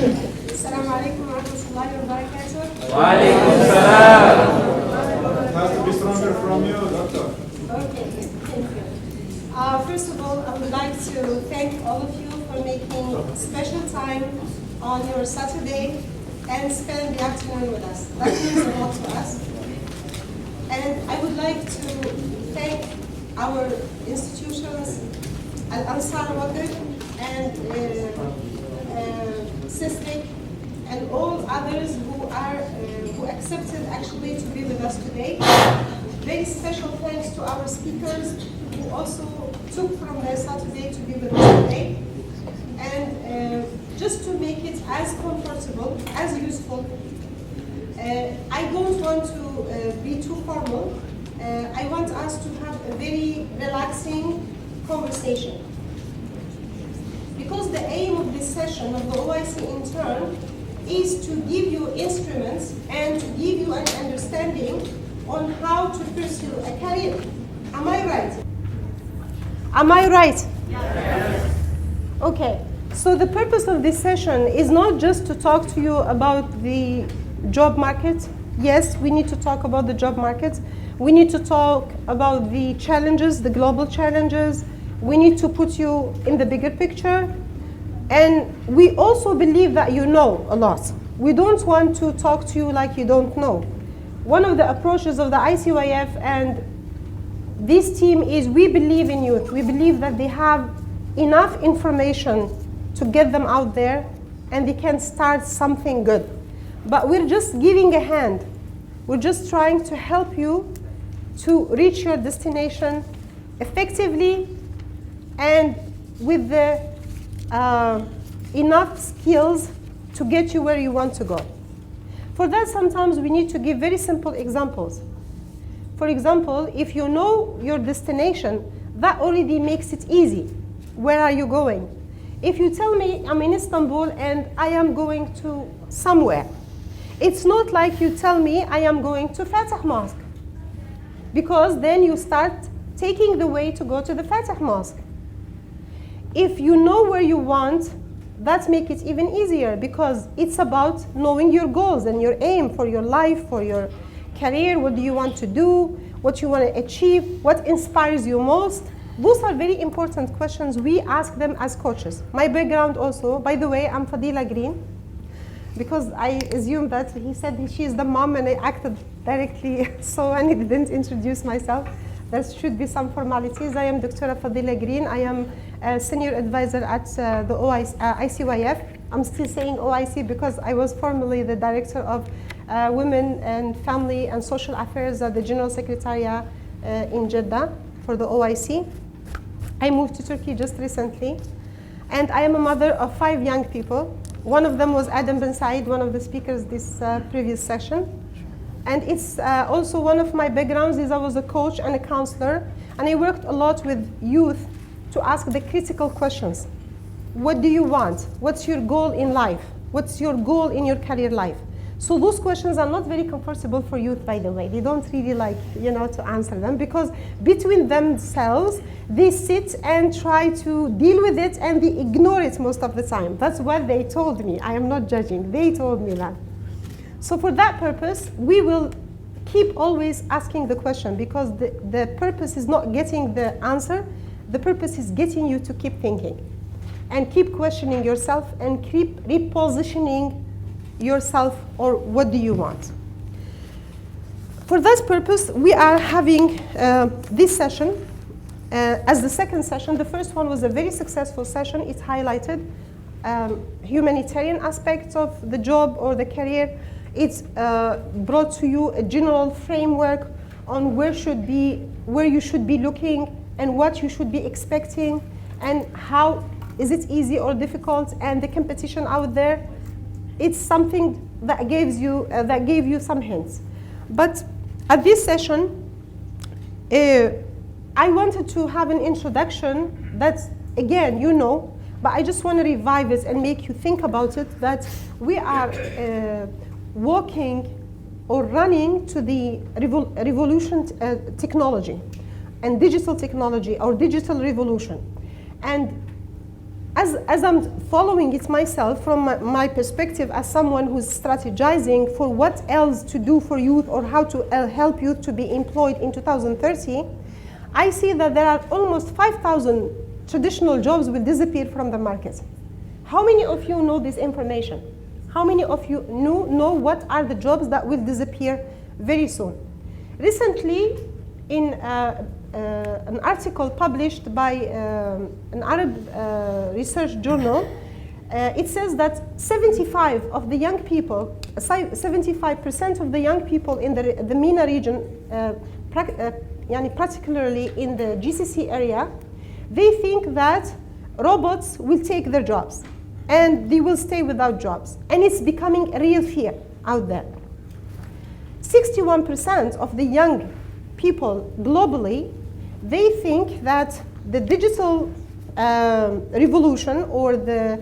Assalamu alaikum wa rahmatullahi wa barakatuh. Wa alaikum salam. It has to be stronger from you, doctor. Okay, thank you. First of all, I would like to thank all of you for making special time on your Saturday and spend the afternoon with us. That means a lot to us. And I would like to thank our institutions, ENSAR and SESRIC, and all others who accepted actually to be with us today. Very special thanks to our speakers who also took from their Saturday to be with us today. And just to make it as comfortable, as useful, I don't want to be too formal. I want us to have a very relaxing conversation. Because the aim of this session of the OIC Intern is to give you instruments and to give you an understanding on how to pursue a career. Am I right? Am I right? Yes. Okay, so the purpose of this session is not just to talk to you about the job market. Yes, we need to talk about the job market. We need to talk about the challenges, the global challenges. We need to put you in the bigger picture. And we also believe that you know a lot. We don't want to talk to you like you don't know. One of the approaches of the ICYF and this team is we believe in youth. We believe that they have enough information to get them out there and they can start something good. But we're just giving a hand. We're just trying to help you to reach your destination effectively and with the enough skills to get you where you want to go. For that, sometimes we need to give very simple examples. For example, if you know your destination, that already makes it easy. Where are you going? If you tell me I'm in Istanbul and I am going to somewhere, it's not like you tell me I am going to Fatah Mosque, because then you start taking the way to go to the Fatah Mosque. If you know where you want, that makes it even easier, because it's about knowing your goals and your aim for your life, for your career. What do you want to do? What you want to achieve? What inspires you most? Those are very important questions. We ask them as coaches. My background also, by the way, I'm Fadila Green, because I assumed that he said she's the mom and I acted directly so and he didn't introduce myself. There should be some formalities. I am Dr. Fadila Green. I am a senior advisor at the ICYF. I'm still saying OIC because I was formerly the director of Women and Family and Social Affairs at the General Secretariat in Jeddah for the OIC. I moved to Turkey just recently. And I am a mother of 5 young people. One of them was Adam Ben Said, one of the speakers this previous session. And it's also one of my backgrounds is I was a coach and a counselor, and I worked a lot with youth to ask the critical questions. What do you want? What's your goal in life? What's your goal in your career life? So those questions are not very comfortable for youth, by the way. They don't really like, to answer them, because between themselves, they sit and try to deal with it and they ignore it most of the time. That's what they told me. I am not judging. They told me that. So for that purpose, we will keep always asking the question, because the purpose is not getting the answer. The purpose is getting you to keep thinking and keep questioning yourself and keep repositioning yourself, or what do you want. For that purpose, we are having this session as the second session. The first one was a very successful session. It highlighted humanitarian aspects of the job or the career. It's brought to you a general framework on where you should be looking and what you should be expecting and how is it easy or difficult, and the competition out there. It's something that gave you some hints. But at this session, I wanted to have an introduction that, again, but I just want to revive it and make you think about it, that we are walking or running to the revolution technology and digital technology, or digital revolution. And as I'm following it myself from my perspective as someone who's strategizing for what else to do for youth or how to help youth to be employed in 2030, I see that there are almost 5,000 traditional jobs will disappear from the market. How many of you know this information? How many of you know what are the jobs that will disappear very soon? Recently, in an article published by an Arab research journal, it says that 75% of the young people in the MENA region, particularly in the GCC area, they think that robots will take their jobs and they will stay without jobs. And it's becoming a real fear out there. 61% of the young people globally, they think that the digital revolution or the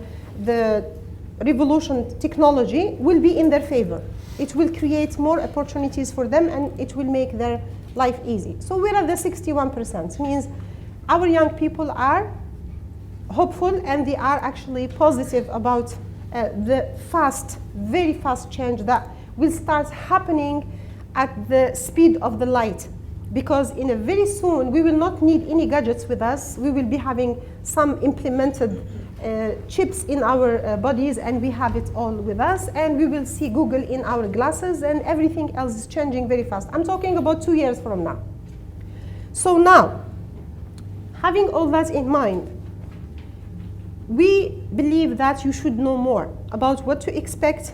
revolution technology will be in their favor. It will create more opportunities for them and it will make their life easy. So where are the 61%? It means our young people are hopeful and they are actually positive about the very fast change that will start happening at the speed of the light. Because in a very soon, we will not need any gadgets with us. We will be having some implemented chips in our bodies and we have it all with us. And we will see Google in our glasses and everything else is changing very fast. I'm talking about 2 years from now. So now, having all that in mind, we believe that you should know more about what to expect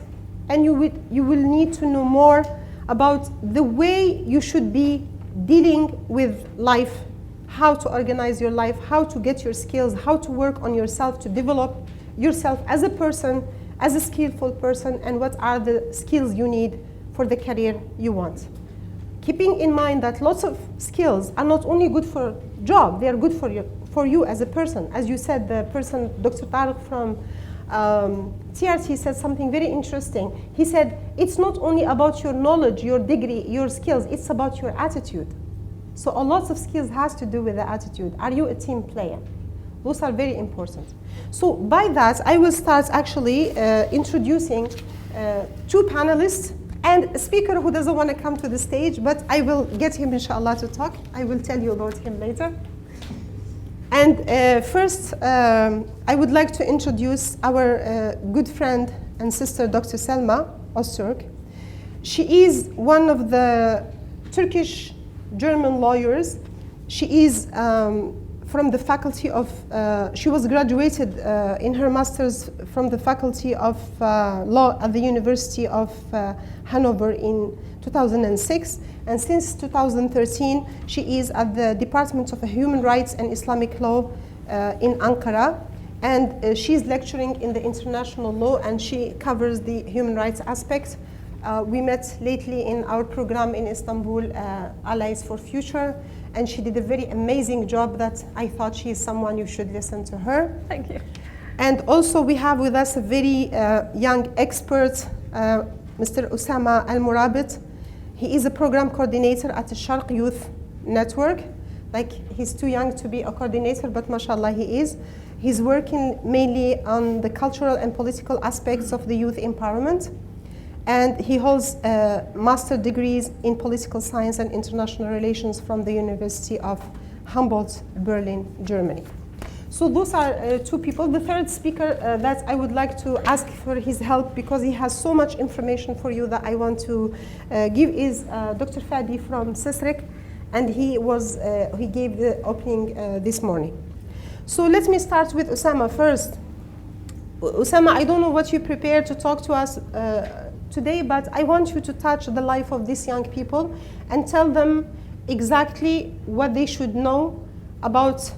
and you will need to know more about the way you should be dealing with life, how to organize your life, how to get your skills, how to work on yourself, to develop yourself as a person, as a skillful person, and what are the skills you need for the career you want. Keeping in mind that lots of skills are not only good for a job, they are good for you as a person. As you said, the person, Dr. Tariq from TRT said something very interesting. He said, it's not only about your knowledge, your degree, your skills, it's about your attitude. So a lot of skills has to do with the attitude. Are you a team player? Those are very important. So by that, I will start actually introducing 2 panelists and a speaker who doesn't want to come to the stage, but I will get him, inshallah, to talk. I will tell you about him later. And first, I would like to introduce our good friend and sister, Dr. Selma Öztürk. She is one of the Turkish-German lawyers. She is from the faculty of, she was graduated in her master's from the faculty of law at the University of Hanover in 2006. And since 2013, she is at the Department of Human Rights and Islamic Law in Ankara. And she's lecturing in the international law and she covers the human rights aspect. We met lately in our program in Istanbul, Allies for Future, and she did a very amazing job that I thought she is someone you should listen to her. Thank you. And also we have with us a very young expert, Mr. Osama Al-Murabit. He is a program coordinator at the Sharq Youth Network. Like, he's too young to be a coordinator, but mashallah he is. He's working mainly on the cultural and political aspects of the youth empowerment. And he holds master degrees in political science and international relations from the University of Humboldt, Berlin, Germany. So those are 2 people. The third speaker that I would like to ask for his help, because he has so much information for you that I want to give, is Dr. Fadi from SESRIC, and he gave the opening this morning. So let me start with Osama first. Osama, I don't know what you prepared to talk to us today, but I want you to touch the life of these young people and tell them exactly what they should know about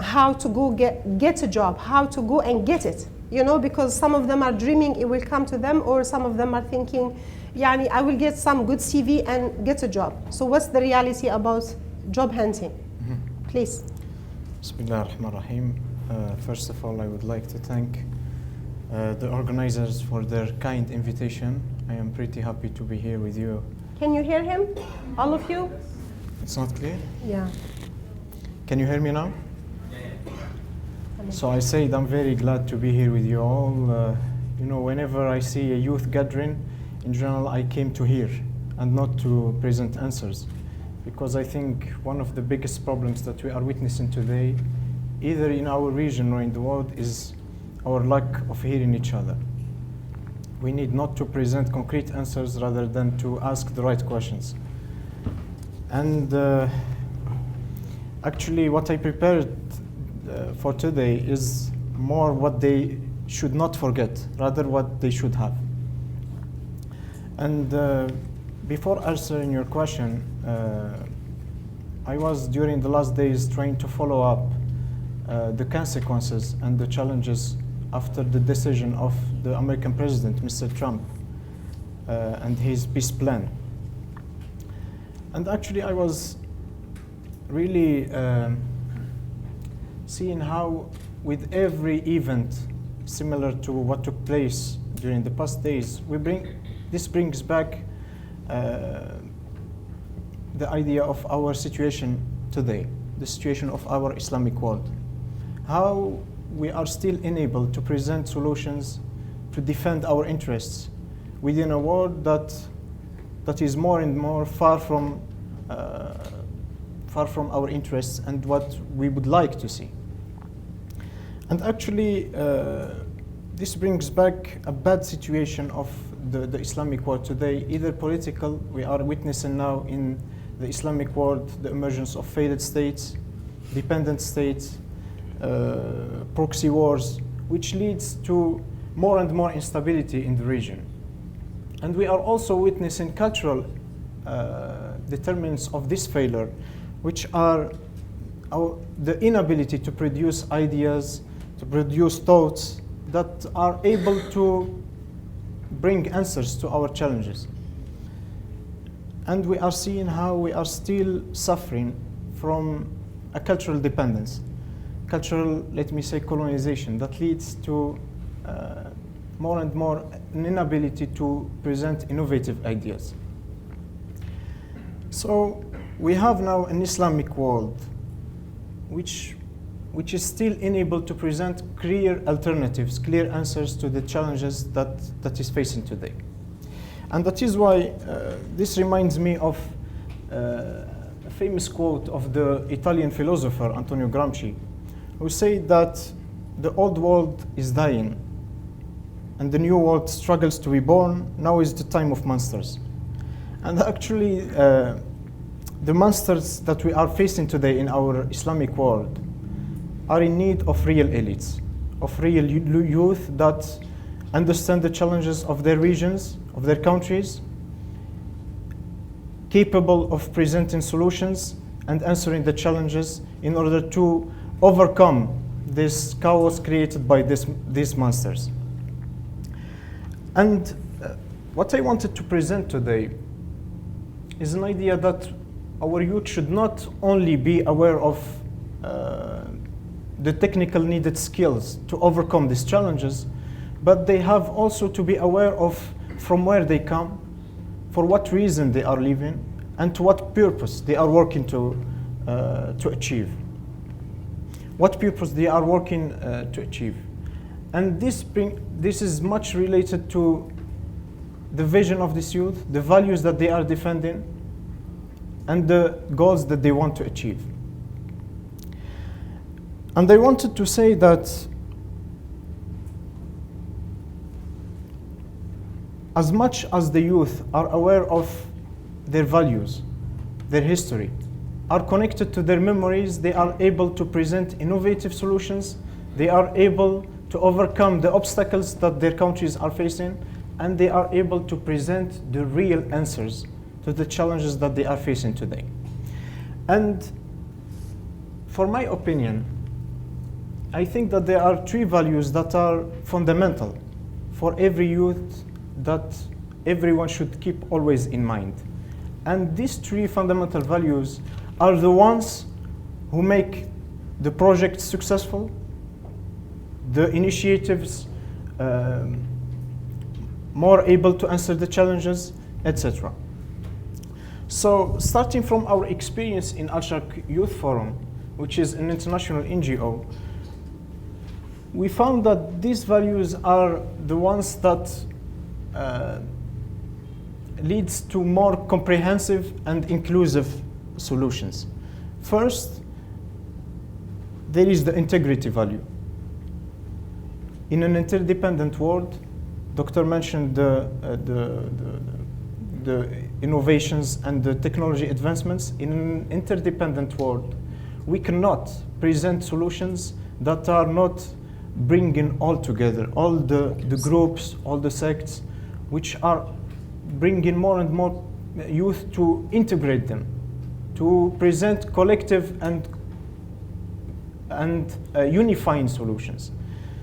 how to go get a job, how to go and get it. You know, because some of them are dreaming it will come to them, or some of them are thinking, yani, I will get some good CV and get a job. So what's the reality about job hunting? Please. Bismillah ar-Rahman ar-Rahim. First of all, I would like to thank the organizers for their kind invitation. I am pretty happy to be here with you. Can you hear him? All of you? It's not clear? Yeah. Can you hear me now? So I said I'm very glad to be here with you all. You know, whenever I see a youth gathering, in general, I came to hear and not to present answers. Because I think one of the biggest problems that we are witnessing today, either in our region or in the world, is our lack of hearing each other. We need not to present concrete answers rather than to ask the right questions. And actually what I prepared for today is more what they should not forget, rather what they should have. And before answering your question, I was during the last days trying to follow up the consequences and the challenges after the decision of the American president, Mr. Trump, and his peace plan. And actually I was really seeing how with every event similar to what took place during the past days, this brings back the idea of our situation today, the situation of our Islamic world. How we are still unable to present solutions to defend our interests within a world that is more and more far from our interests and what we would like to see. And actually, this brings back a bad situation of the Islamic world today, either political. We are witnessing now in the Islamic world the emergence of failed states, dependent states, proxy wars, which leads to more and more instability in the region. And we are also witnessing cultural determinants of this failure, which are the inability to produce ideas, to produce thoughts that are able to bring answers to our challenges. And we are seeing how we are still suffering from a cultural dependence, cultural, let me say, colonization that leads to more and more an inability to present innovative ideas. So we have now an Islamic world which is still unable to present clear alternatives, clear answers to the challenges that is facing today. And that is why this reminds me of a famous quote of the Italian philosopher Antonio Gramsci, who said that the old world is dying and the new world struggles to be born. Now is the time of monsters. And actually, the monsters that we are facing today in our Islamic world are in need of real elites, of real youth that understand the challenges of their regions, of their countries, capable of presenting solutions and answering the challenges in order to overcome this chaos created by these monsters. And what I wanted to present today is an idea that our youth should not only be aware of the technical needed skills to overcome these challenges, but they have also to be aware of from where they come, for what reason they are living, and to what purpose they are working to achieve. What purpose they are working to achieve. And this is much related to the vision of this youth, the values that they are defending, and the goals that they want to achieve. And I wanted to say that as much as the youth are aware of their values, their history, are connected to their memories, they are able to present innovative solutions, they are able to overcome the obstacles that their countries are facing, and they are able to present the real answers to the challenges that they are facing today. And for my opinion, I think that there are three values that are fundamental for every youth that everyone should keep always in mind. And these three fundamental values are the ones who make the project successful, the initiatives more able to answer the challenges, etc. So starting from our experience in Al-Sharq Youth Forum, which is an international NGO, we found that these values are the ones that leads to more comprehensive and inclusive solutions. First, there is the integrity value. In an interdependent world, Doctor mentioned the innovations and the technology advancements. In an interdependent world, we cannot present solutions that are not bringing all together, all the groups, all the sects, which are bringing more and more youth to integrate them, to present collective and unifying solutions.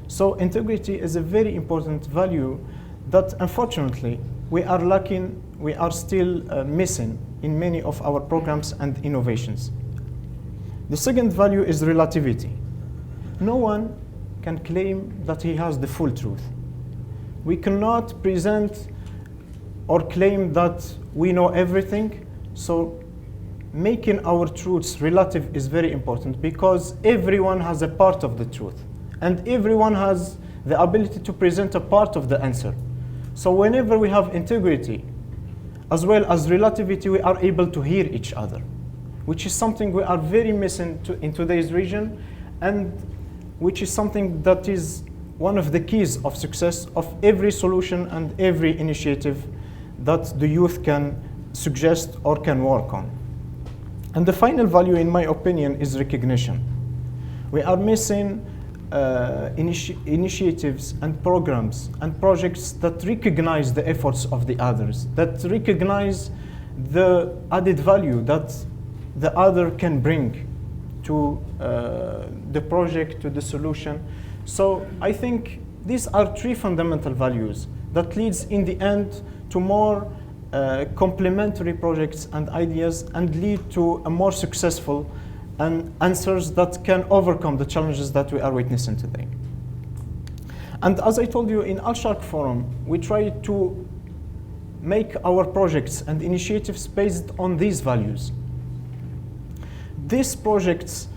So integrity is a very important value that unfortunately we are lacking, we are still missing in many of our programs and innovations. The second value is relativity. No one can claim that he has the full truth. We cannot present or claim that we know everything, so making our truths relative is very important because everyone has a part of the truth and everyone has the ability to present a part of the answer. So whenever we have integrity as well as relativity, we are able to hear each other, which is something we are very missing in today's region, and which is something that is one of the keys of success of every solution and every initiative that the youth can suggest or can work on. And the final value, in my opinion, is recognition. We are missing initiatives and programs and projects that recognize the efforts of the others, that recognize the added value that the other can bring to the project, to the solution. So I think these are three fundamental values that leads in the end to more complementary projects and ideas and lead to a more successful and answers that can overcome the challenges that we are witnessing today. And as I told you, in Al-Sharq Forum, we try to make our projects and initiatives based on these values. These projects,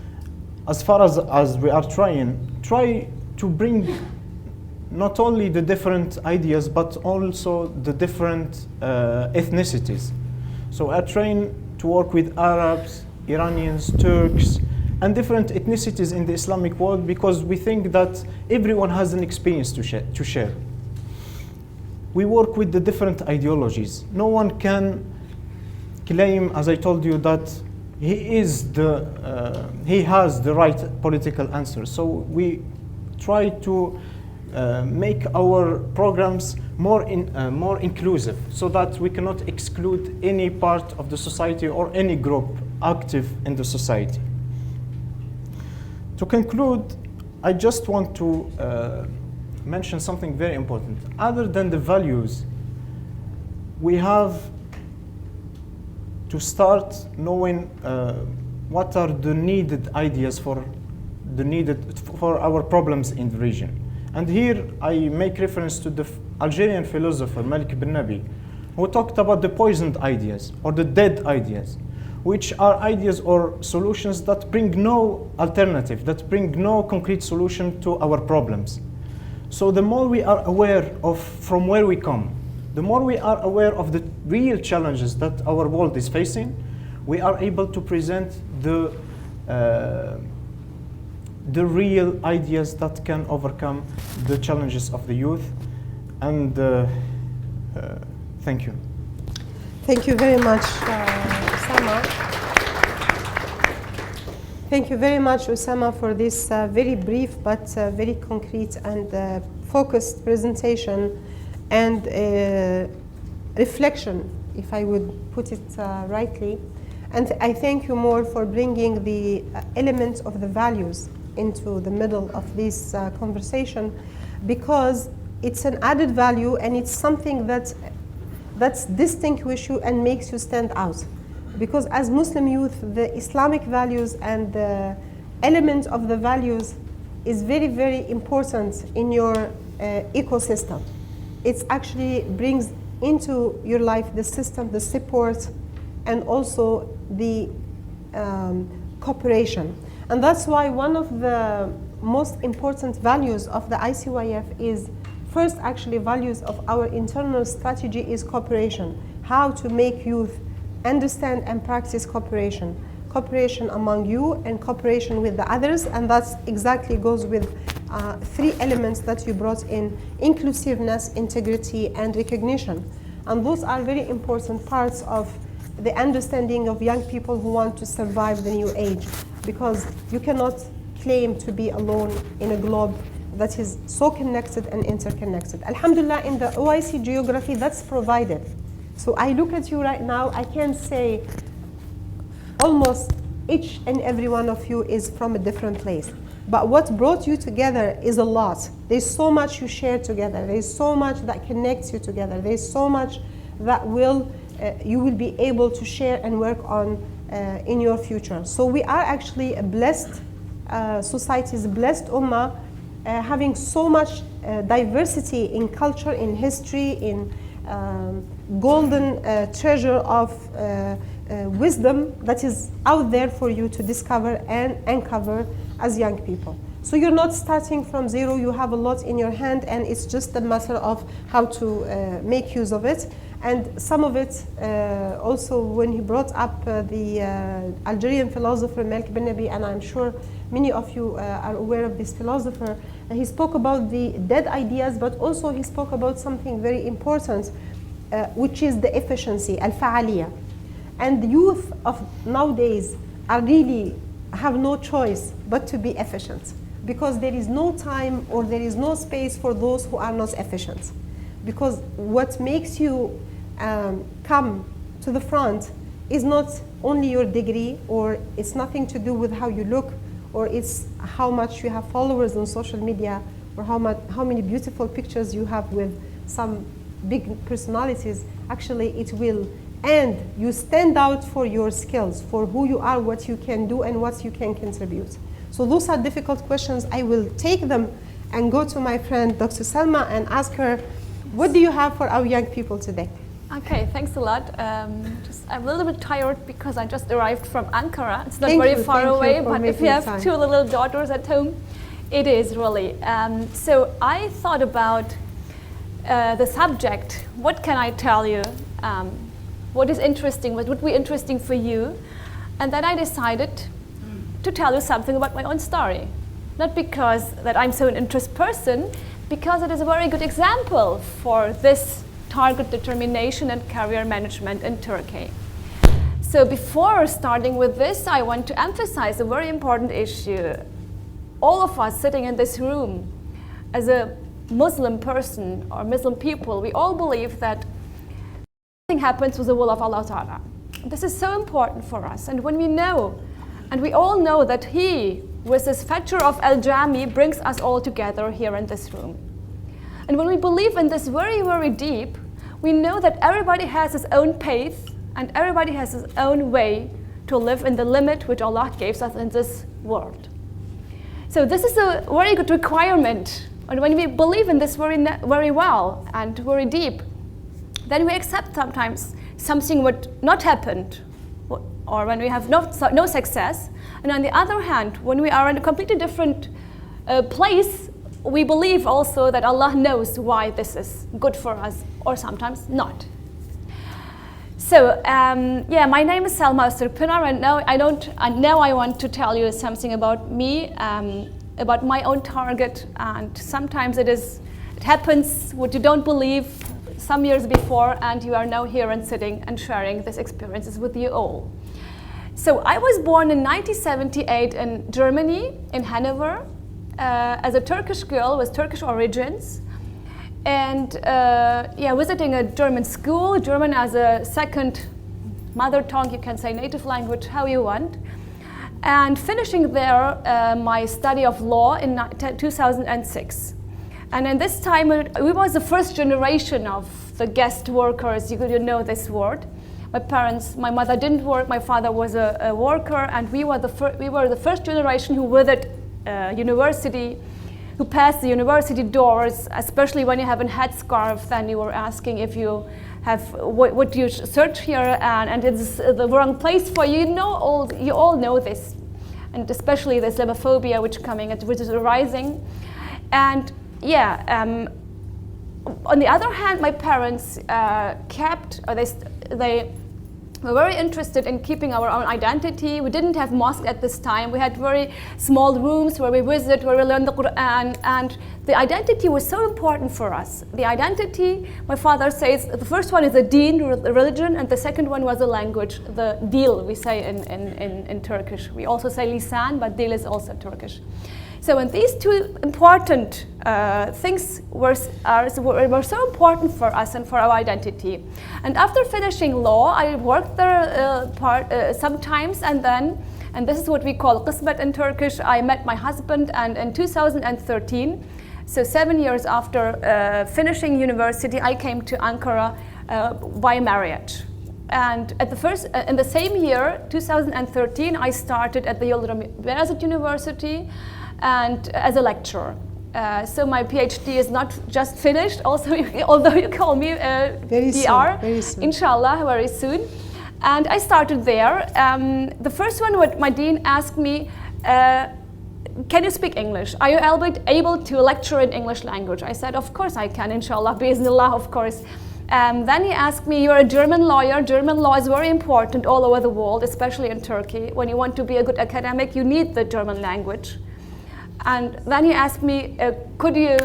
as far as we are try to bring not only the different ideas, but also the different ethnicities. So I trying to work with Arabs, Iranians, Turks, and different ethnicities in the Islamic world because we think that everyone has an experience to share. We work with the different ideologies. No one can claim, as I told you, that he has the right political answer. So we try to make our programs more inclusive so that we cannot exclude any part of the society or any group active in the society. To conclude, I just want to mention something very important. Other than the values, we have to start knowing what are the needed ideas for our problems in the region. And here I make reference to the Algerian philosopher Malik bin Nabi, who talked about the poisoned ideas or the dead ideas, which are ideas or solutions that bring no alternative, that bring no concrete solution to our problems. So the more we are aware of from where we come, the more we are aware of the real challenges that our world is facing, we are able to present the real ideas that can overcome the challenges of the youth. And thank you. Thank you very much, Osama. Thank you very much, Osama, for this very brief but very concrete and focused presentation and reflection, if I would put it rightly. And I thank you more for bringing the elements of the values into the middle of this conversation, because it's an added value and it's something that's distinguishes you and makes you stand out. Because as Muslim youth, the Islamic values and the element of the values is very, very important in your ecosystem. It actually brings into your life the system, the support, and also the cooperation. And that's why one of the most important values of the ICYF is, first actually values of our internal strategy is cooperation. How to make youth understand and practice cooperation. Cooperation among you and cooperation with the others, and that exactly goes with 3 elements that you brought in: inclusiveness, integrity, and recognition. And those are very important parts of the understanding of young people who want to survive the new age, because you cannot claim to be alone in a globe that is so connected and interconnected. Alhamdulillah, in the OIC geography, that's provided. So I look at you right now, I can say almost each and every one of you is from a different place. But what brought you together is a lot. There's so much you share together. There's so much that connects you together. There's so much that you will be able to share and work on in your future. So we are actually a blessed societies, blessed ummah, having so much diversity in culture, in history, in golden treasure of wisdom that is out there for you to discover and uncover as young people. So you're not starting from zero, you have a lot in your hand, and it's just a matter of how to make use of it. And some of it, also when he brought up the Algerian philosopher Malik bin Nabi, and I'm sure many of you are aware of this philosopher, and he spoke about the dead ideas, but also he spoke about something very important, which is the efficiency, al-fa'aliyah. And the youth of nowadays are really have no choice but to be efficient, because there is no time or there is no space for those who are not efficient. Because what makes you come to the front is not only your degree, or it's nothing to do with how you look, or it's how much you have followers on social media, or how many beautiful pictures you have with some big personalities. Actually, it will, and you stand out for your skills, for who you are, what you can do, and what you can contribute. So those are difficult questions. I will take them and go to my friend Dr. Salma and ask her, what do you have for our young people today? Okay, thanks a lot. I'm a little bit tired because I just arrived from Ankara. It's not very far away, but if you have 2 little daughters at home, it is really. So I thought about the subject. What can I tell you? What is interesting? What would be interesting for you? And then I decided to tell you something about my own story. Not because that I'm so an interest person, because it is a very good example for this target determination and career management in Turkey. So before starting with this, I want to emphasize a very important issue. All of us sitting in this room, as a Muslim person or Muslim people, we all believe that everything happens with the will of Allah Ta'ala. This is so important for us. And when we know, and we all know that He, with His Fajr of Al-Jami, brings us all together here in this room. And when we believe in this very, very deep, we know that everybody has his own path and everybody has his own way to live in the limit which Allah gives us in this world. So this is a very good requirement. And when we believe in this very well and very deep, then we accept sometimes something would not happen, or when we have no success. And on the other hand, when we are in a completely different place, we believe also that Allah knows why this is good for us, or sometimes not. So, yeah, my name is Selma Sirpinar, and now I want to tell you something about me, about my own target. And sometimes it happens what you don't believe some years before, and you are now here and sitting and sharing these experiences with you all. So I was born in 1978 in Germany, in Hanover, as a Turkish girl with Turkish origins, and yeah, visiting a German school, German as a second mother tongue, you can say native language, how you want, and finishing there my study of law in 2006. And in this time, we was the first generation of the guest workers, you know this word. My mother didn't work, my father was a worker, and we were the first generation who visited university, who passed the university doors, especially when you have a headscarf, then you were asking if you have, what you search here, and it's the wrong place for you. You all know this. and especially the Islamophobia which is rising. And yeah, on the other hand, my parents they were very interested in keeping our own identity. We didn't have mosque at this time. We had very small rooms where we visit, where we learn the Quran, and the identity was so important for us. The identity, my father says, the first one is the deen, the religion, and the second one was the language, the dil, we say in Turkish. We also say lisan, but dil is also Turkish. So when these two important things were so important for us and for our identity. And after finishing law, I worked there sometimes, and this is what we call qismet in Turkish. I met my husband, and in 2013, so 7 years after finishing university, I came to Ankara by marriage. And in the same year, 2013, I started at the Yildirim Beyazıt University and as a lecturer. So my PhD is not just finished, also, although you call me PR, inshallah, very soon. And I started there. The first one, what my dean asked me, can you speak English? Are you able to lecture in English language? I said, of course I can, inshallah, biiznillah, of course. Then he asked me, you're a German lawyer. German law is very important all over the world, especially in Turkey. When you want to be a good academic, you need the German language. And then he asked me, could you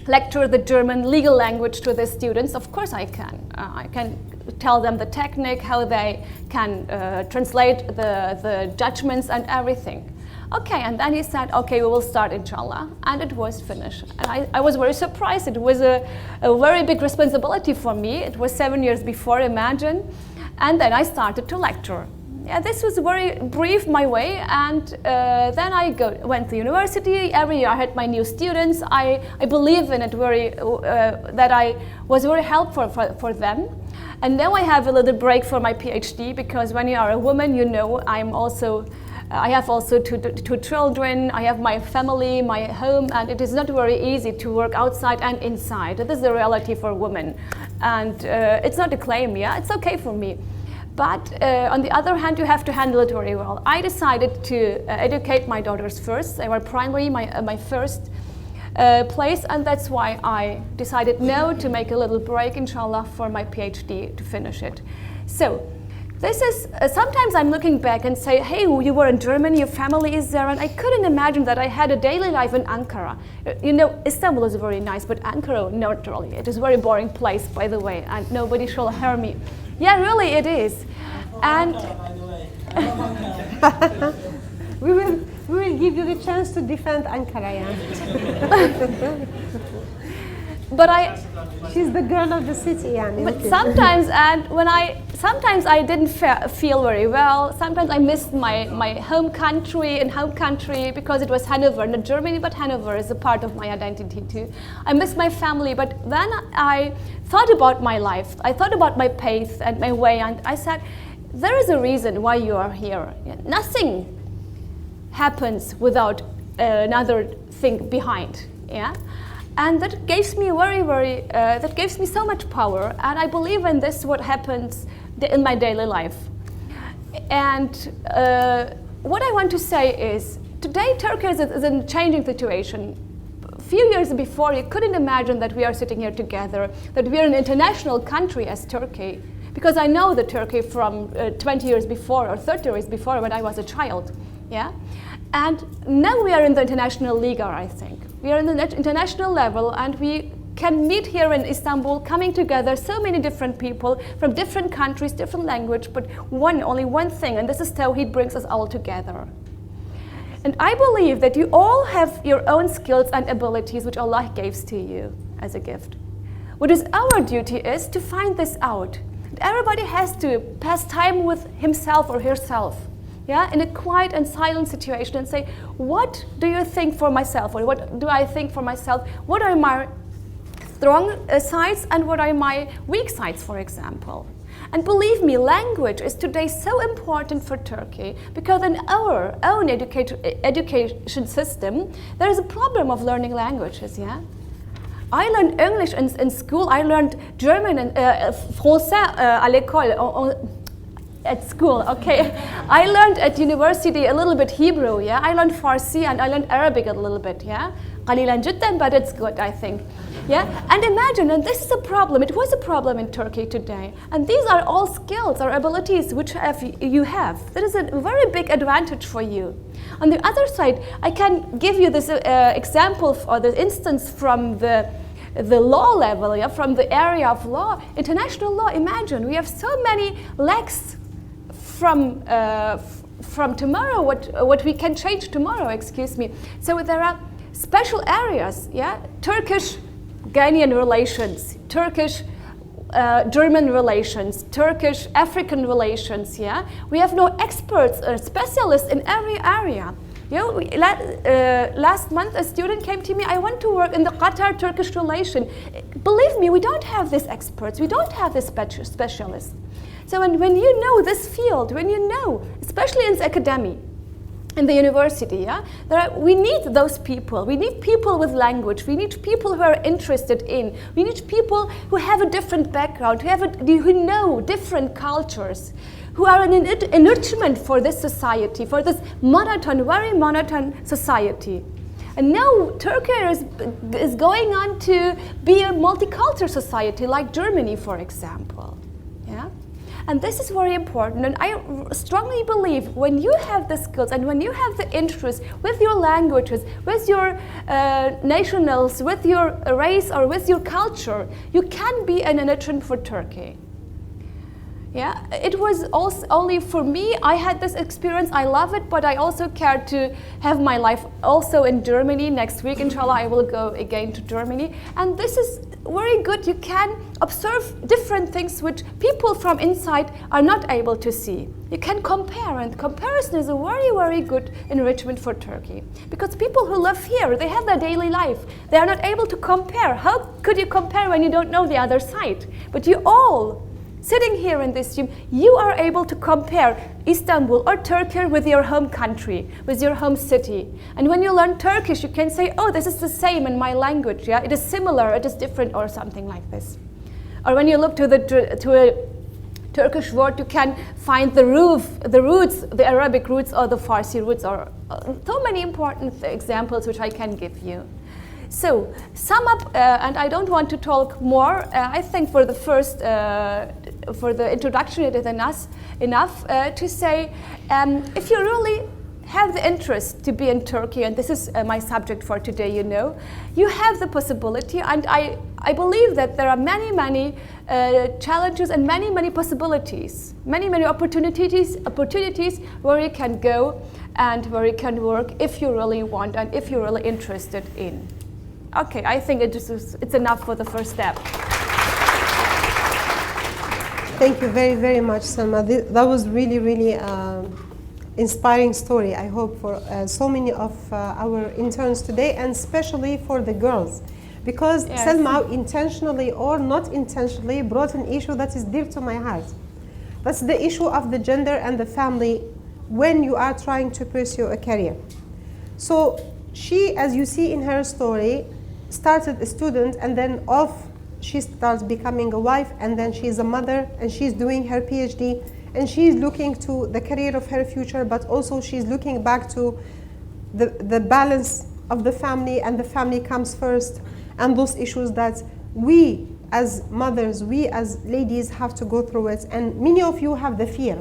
lecture the German legal language to the students? Of course I can. I can tell them the technique, how they can translate the judgments and everything. Okay, and then he said, okay, we will start, inshallah. And it was finished. And I was very surprised. It was a very big responsibility for me. It was 7 years before, imagine. And then I started to lecture. Yeah, this was very brief, my way. And then I went to university. Every year I had my new students. I believe in it that I was very helpful for them. And now I have a little break for my PhD, because when you are a woman, you know, I have also two children, I have my family, my home, and it is not very easy to work outside and inside. That is the reality for women. And it's not a claim, yeah, it's okay for me. But on the other hand, you have to handle it very well. I decided to educate my daughters first. They were primary, my first place, and that's why I decided now to make a little break, inshallah, for my PhD to finish it. So, this is, sometimes I'm looking back and say, hey, you were in Germany, your family is there, and I couldn't imagine that I had a daily life in Ankara. You know, Istanbul is very nice, but Ankara, not really. It is a very boring place, by the way, and nobody shall hear me. Yeah, really, it is. And we will give you the chance to defend Ankara, yeah. But she's the girl of the city, yeah. But sometimes, sometimes I didn't feel very well. Sometimes I missed my home country because it was Hanover, not Germany, but Hanover is a part of my identity too. I missed my family, but then I thought about my life. I thought about my path and my way, and I said, there is a reason why you are here. Nothing happens without another thing behind, yeah. And that gives me that gives me so much power, and I believe in this, what happens in my daily life. And what I want to say is, today Turkey is in a changing situation. A few years before, you couldn't imagine that we are sitting here together, that we are an international country as Turkey, because I know the Turkey from 20 years before or 30 years before when I was a child, yeah? And now we are in the international league, I think. We are in the international level, and we can meet here in Istanbul, coming together, so many different people from different countries, different language, but only one thing, and this is Tawheed brings us all together. And I believe that you all have your own skills and abilities which Allah gives to you as a gift. What is our duty is to find this out. Everybody has to pass time with himself or herself. Yeah, in a quiet and silent situation, and say, what do you think for myself, or what do I think for myself? What are my strong sides and what are my weak sides, for example? And believe me, language is today so important for Turkey, because in our own education system, there is a problem of learning languages, yeah? I learned English in school, I learned German and français à l'école. at school, okay? I learned at university a little bit Hebrew, yeah? I learned Farsi and I learned Arabic a little bit, yeah? قليلا جدا, but it's good, I think. Yeah, and imagine, and this is a problem, it was a problem in Turkey today, and these are all skills or abilities which you have. That is a very big advantage for you. On the other side, I can give you this example or the instance from the law level, yeah, from the area of law, international law. Imagine, we have so many legs from tomorrow, what we can change tomorrow, excuse me. So there are special areas, yeah, Turkish-Ghanaian relations, Turkish-German relations, Turkish-African relations, yeah. We have no experts or specialists in every area. You know, last month a student came to me, I want to work in the Qatar-Turkish relation. Believe me, we don't have these experts, we don't have these specialists. So when you know this field, when you know, especially in the academy, in the university, yeah, we need those people. We need people with language. We need people who are interested in. We need people who have a different background, who know different cultures, who are an enrichment for this society, for this monotone, very monotone society. And now Turkey is going on to be a multicultural society, like Germany, for example. Yeah. And this is very important, and I strongly believe when you have the skills and when you have the interest with your languages, with your nationals, with your race or with your culture, you can be an enrichment for Turkey. Yeah, it was also only for me. I had this experience. I love it, but I also care to have my life also in Germany. Next week, inshallah, I will go again to Germany. And this is very good. You can observe different things which people from inside are not able to see. You can compare, and comparison is a very, very good enrichment for Turkey. Because people who live here, they have their daily life. They are not able to compare. How could you compare when you don't know the other side? But you all, sitting here in this room, you are able to compare Istanbul or Turkey with your home country, with your home city. And when you learn Turkish, you can say, oh, this is the same in my language, yeah? It is similar, it is different, or something like this. Or when you look to a Turkish word, you can find the roots, the Arabic roots or the Farsi roots, or so many important examples which I can give you. So, sum up, and I don't want to talk more. I think for the first, for the introduction, it is enough to say, if you really have the interest to be in Turkey, and this is my subject for today, you know, you have the possibility, and I believe that there are many challenges and many possibilities, many opportunities where you can go and where you can work if you really want and if you're really interested in. Okay, I think it's enough for the first step. Thank you very much, Salma. That was really inspiring story, I hope, for so many of our interns today, and especially for the girls. Because yes, Salma, intentionally or not intentionally, brought an issue that is dear to my heart. That's the issue of the gender and the family when you are trying to pursue a career. So she, as you see in her story, started a student, and then she starts becoming a wife, and then she's a mother, and she's doing her PhD, and she's looking to the career of her future, but also she's looking back to the balance of the family, and the family comes first, and those issues that we as mothers, we as ladies have to go through it, and many of you have the fear.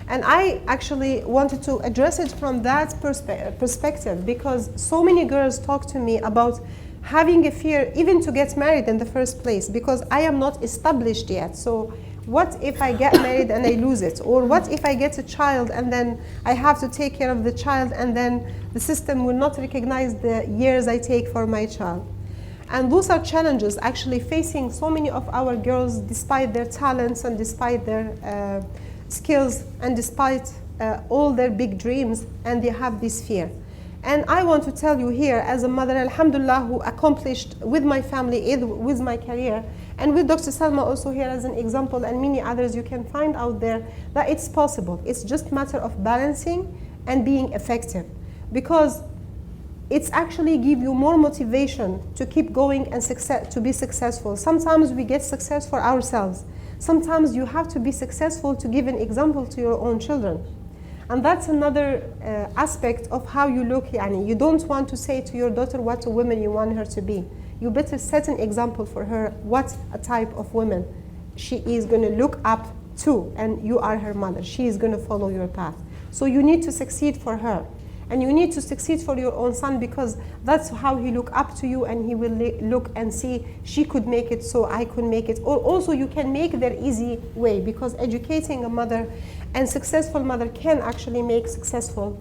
And I actually wanted to address it from that perspective, because so many girls talk to me about having a fear even to get married in the first place, because I am not established yet. So what if I get married and I lose it? Or what if I get a child and then I have to take care of the child, and then the system will not recognize the years I take for my child? And those are challenges actually facing so many of our girls, despite their talents and despite their skills and despite all their big dreams, and they have this fear. And I want to tell you here, as a mother, alhamdulillah, who accomplished with my family, with my career, and with Dr. Salma also here as an example, and many others you can find out there, that it's possible. It's just a matter of balancing and being effective, because it's actually give you more motivation to keep going and to be successful. Sometimes we get success for ourselves. Sometimes you have to be successful to give an example to your own children. And that's another aspect of how you look. Yani, you don't want to say to your daughter what a woman you want her to be. You better set an example for her what a type of woman she is going to look up to, and you are her mother. She is going to follow your path. So you need to succeed for her. And you need to succeed for your own son, because that's how he look up to you, and he will look and see, she could make it, so I could make it. Or also you can make their easy way, because educating a mother and successful mother can actually make successful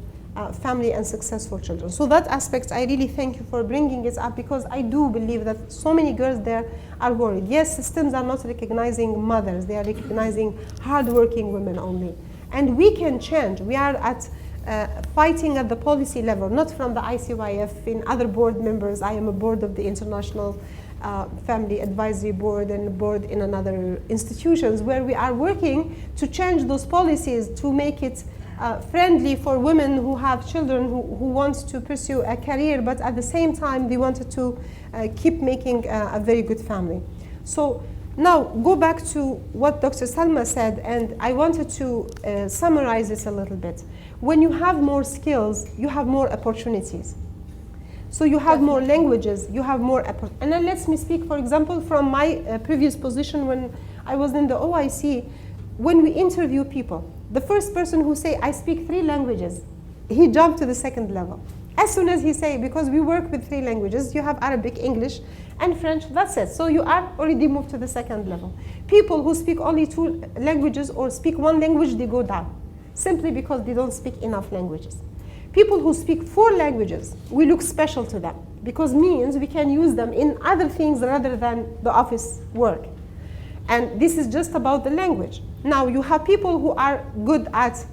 family and successful children. So that aspect, I really thank you for bringing it up, because I do believe that so many girls there are worried. Yes, systems are not recognizing mothers, they are recognizing hardworking women only. And we can change. We are at fighting at the policy level, not from the ICYF, in other board members. I am a board of the International Family Advisory Board and a board in another institutions, where we are working to change those policies to make it friendly for women who have children who want to pursue a career, but at the same time they wanted to keep making a very good family. So now go back to what Dr. Salma said, and I wanted to summarize this a little bit. When you have more skills, you have more opportunities. So you have more languages, you have more opportunities. And then let me speak, for example, from my previous position when I was in the OIC. When we interview people, the first person who say, I speak 3 languages, he jumped to the second level. As soon as he say, because we work with 3 languages, you have Arabic, English, and French, that's it. So you are already moved to the second level. People who speak only 2 languages or speak 1 language, they go down, simply because they don't speak enough languages. People who speak 4 languages, we look special to them, because means we can use them in other things rather than the office work. And this is just about the language. Now you have people who are good at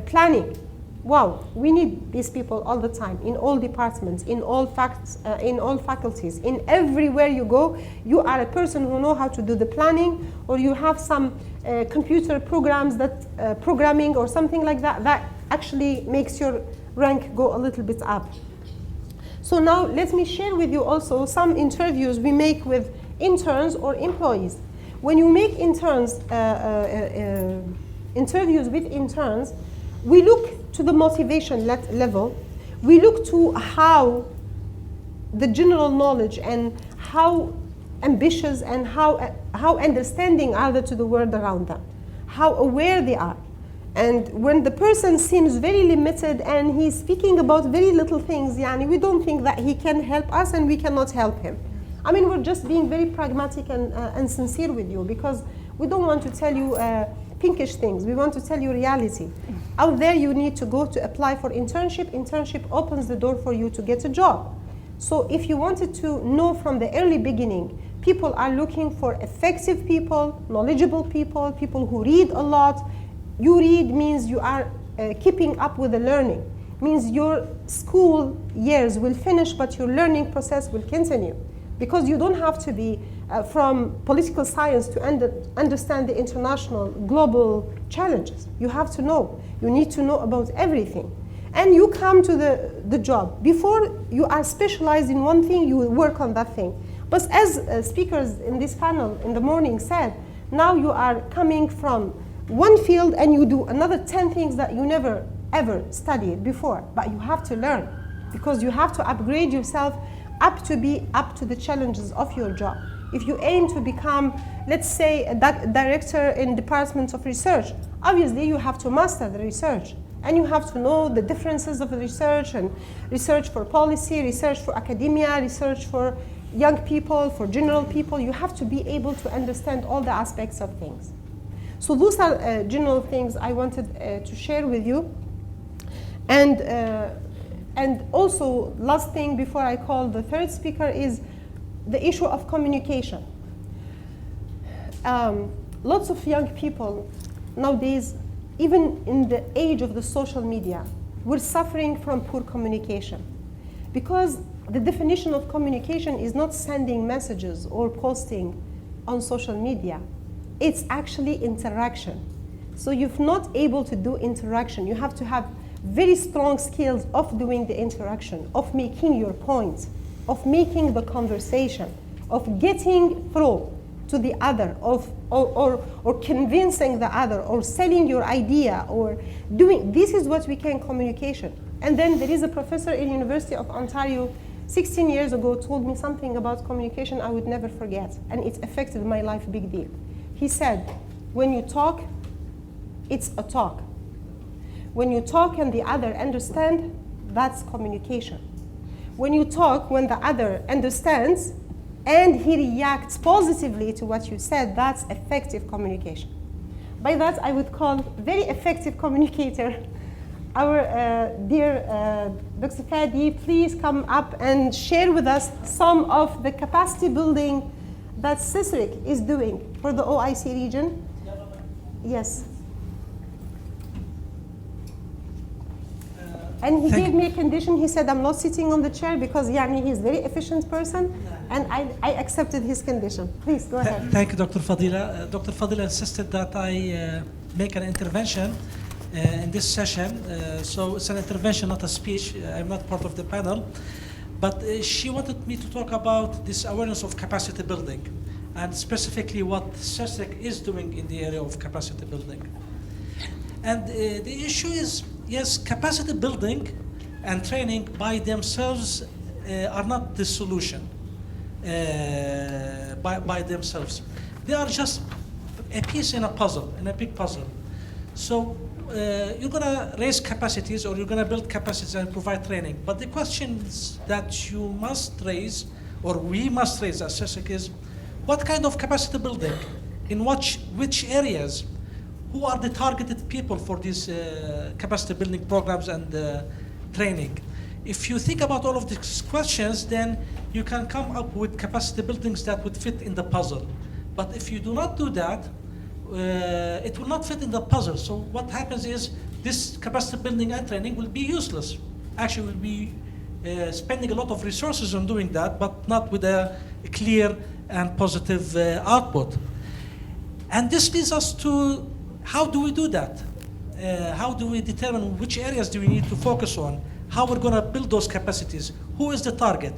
planning. Wow, we need these people all the time, in all departments, in all faculties, in everywhere you go. You are a person who know how to do the planning, or you have some computer programs that programming or something like that, that actually makes your rank go a little bit up. So now let me share with you also some interviews we make with interns or employees. When you make interns, interviews with interns, we look to the motivation level. We look to how the general knowledge and how ambitious and how understanding are they to the world around them, how aware they are. And when the person seems very limited and he's speaking about very little things, yani, we don't think that he can help us and we cannot help him. I mean, we're just being very pragmatic and sincere with you, because we don't want to tell you pinkish things. We want to tell you reality. Out there, you need to go to apply for internship. Internship opens the door for you to get a job. So if you wanted to know from the early beginning, people are looking for effective people, knowledgeable people, people who read a lot. You read means you are keeping up with the learning. Means your school years will finish, but your learning process will continue. Because you don't have to be from political science to understand the international, global challenges. You have to know. You need to know about everything. And you come to the job. Before you are specialized in one thing, you will work on that thing. But as speakers in this panel in the morning said, now you are coming from one field and you do another 10 things that you never ever studied before. But you have to learn, because you have to upgrade yourself to be up to the challenges of your job. If you aim to become, let's say, a director in department of research, obviously you have to master the research. And you have to know the differences of the research, and research for policy, research for academia, research for young people, for general people. You have to be able to understand all the aspects of things. So those are general things I wanted to share with you. And also, last thing before I call the third speaker is the issue of communication. Lots of young people nowadays, even in the age of the social media, we're suffering from poor communication. Because the definition of communication is not sending messages or posting on social media. It's actually interaction. So you're not able to do interaction. You have to have very strong skills of doing the interaction, of making your point, of making the conversation, of getting through. to the other, or convincing the other, or selling your idea, or doing, this is what we call communication. And then there is a professor in University of Ontario 16 years ago told me something about communication I would never forget, and it affected my life big deal. He said, when you talk, it's a talk. When you talk and the other understand, that's communication. When you talk, when the other understands, and he reacts positively to what you said, that's effective communication. By that, I would call very effective communicator our dear Dr. Fadi. Please come up and share with us some of the capacity building that SESRIC is doing for the OIC region. Yes. And he gave me a condition. He said, I'm not sitting on the chair because Yani, he's a very efficient person, and I accepted his condition. Please, go ahead. Thank you, Dr. Fadila. Dr. Fadila insisted that I make an intervention in this session. So it's an intervention, not a speech. I'm not part of the panel. But she wanted me to talk about this awareness of capacity building, and specifically what SESRIC is doing in the area of capacity building. And the issue is, yes, capacity building and training by themselves are not the solution by themselves. They are just a piece in a puzzle, in a big puzzle. So you're going to raise capacities, or you're going to build capacities and provide training. But the questions that you must raise, or we must raise as SESRIC, is what kind of capacity building? In which areas? Who are the targeted people for these capacity building programs and training? If you think about all of these questions, then you can come up with capacity buildings that would fit in the puzzle. But if you do not do that, it will not fit in the puzzle. So what happens is this capacity building and training will be useless. Actually, we'll be spending a lot of resources on doing that, but not with a clear and positive output. And this leads us to, how do we do that? How do we determine which areas do we need to focus on? How we're going to build those capacities? Who is the target?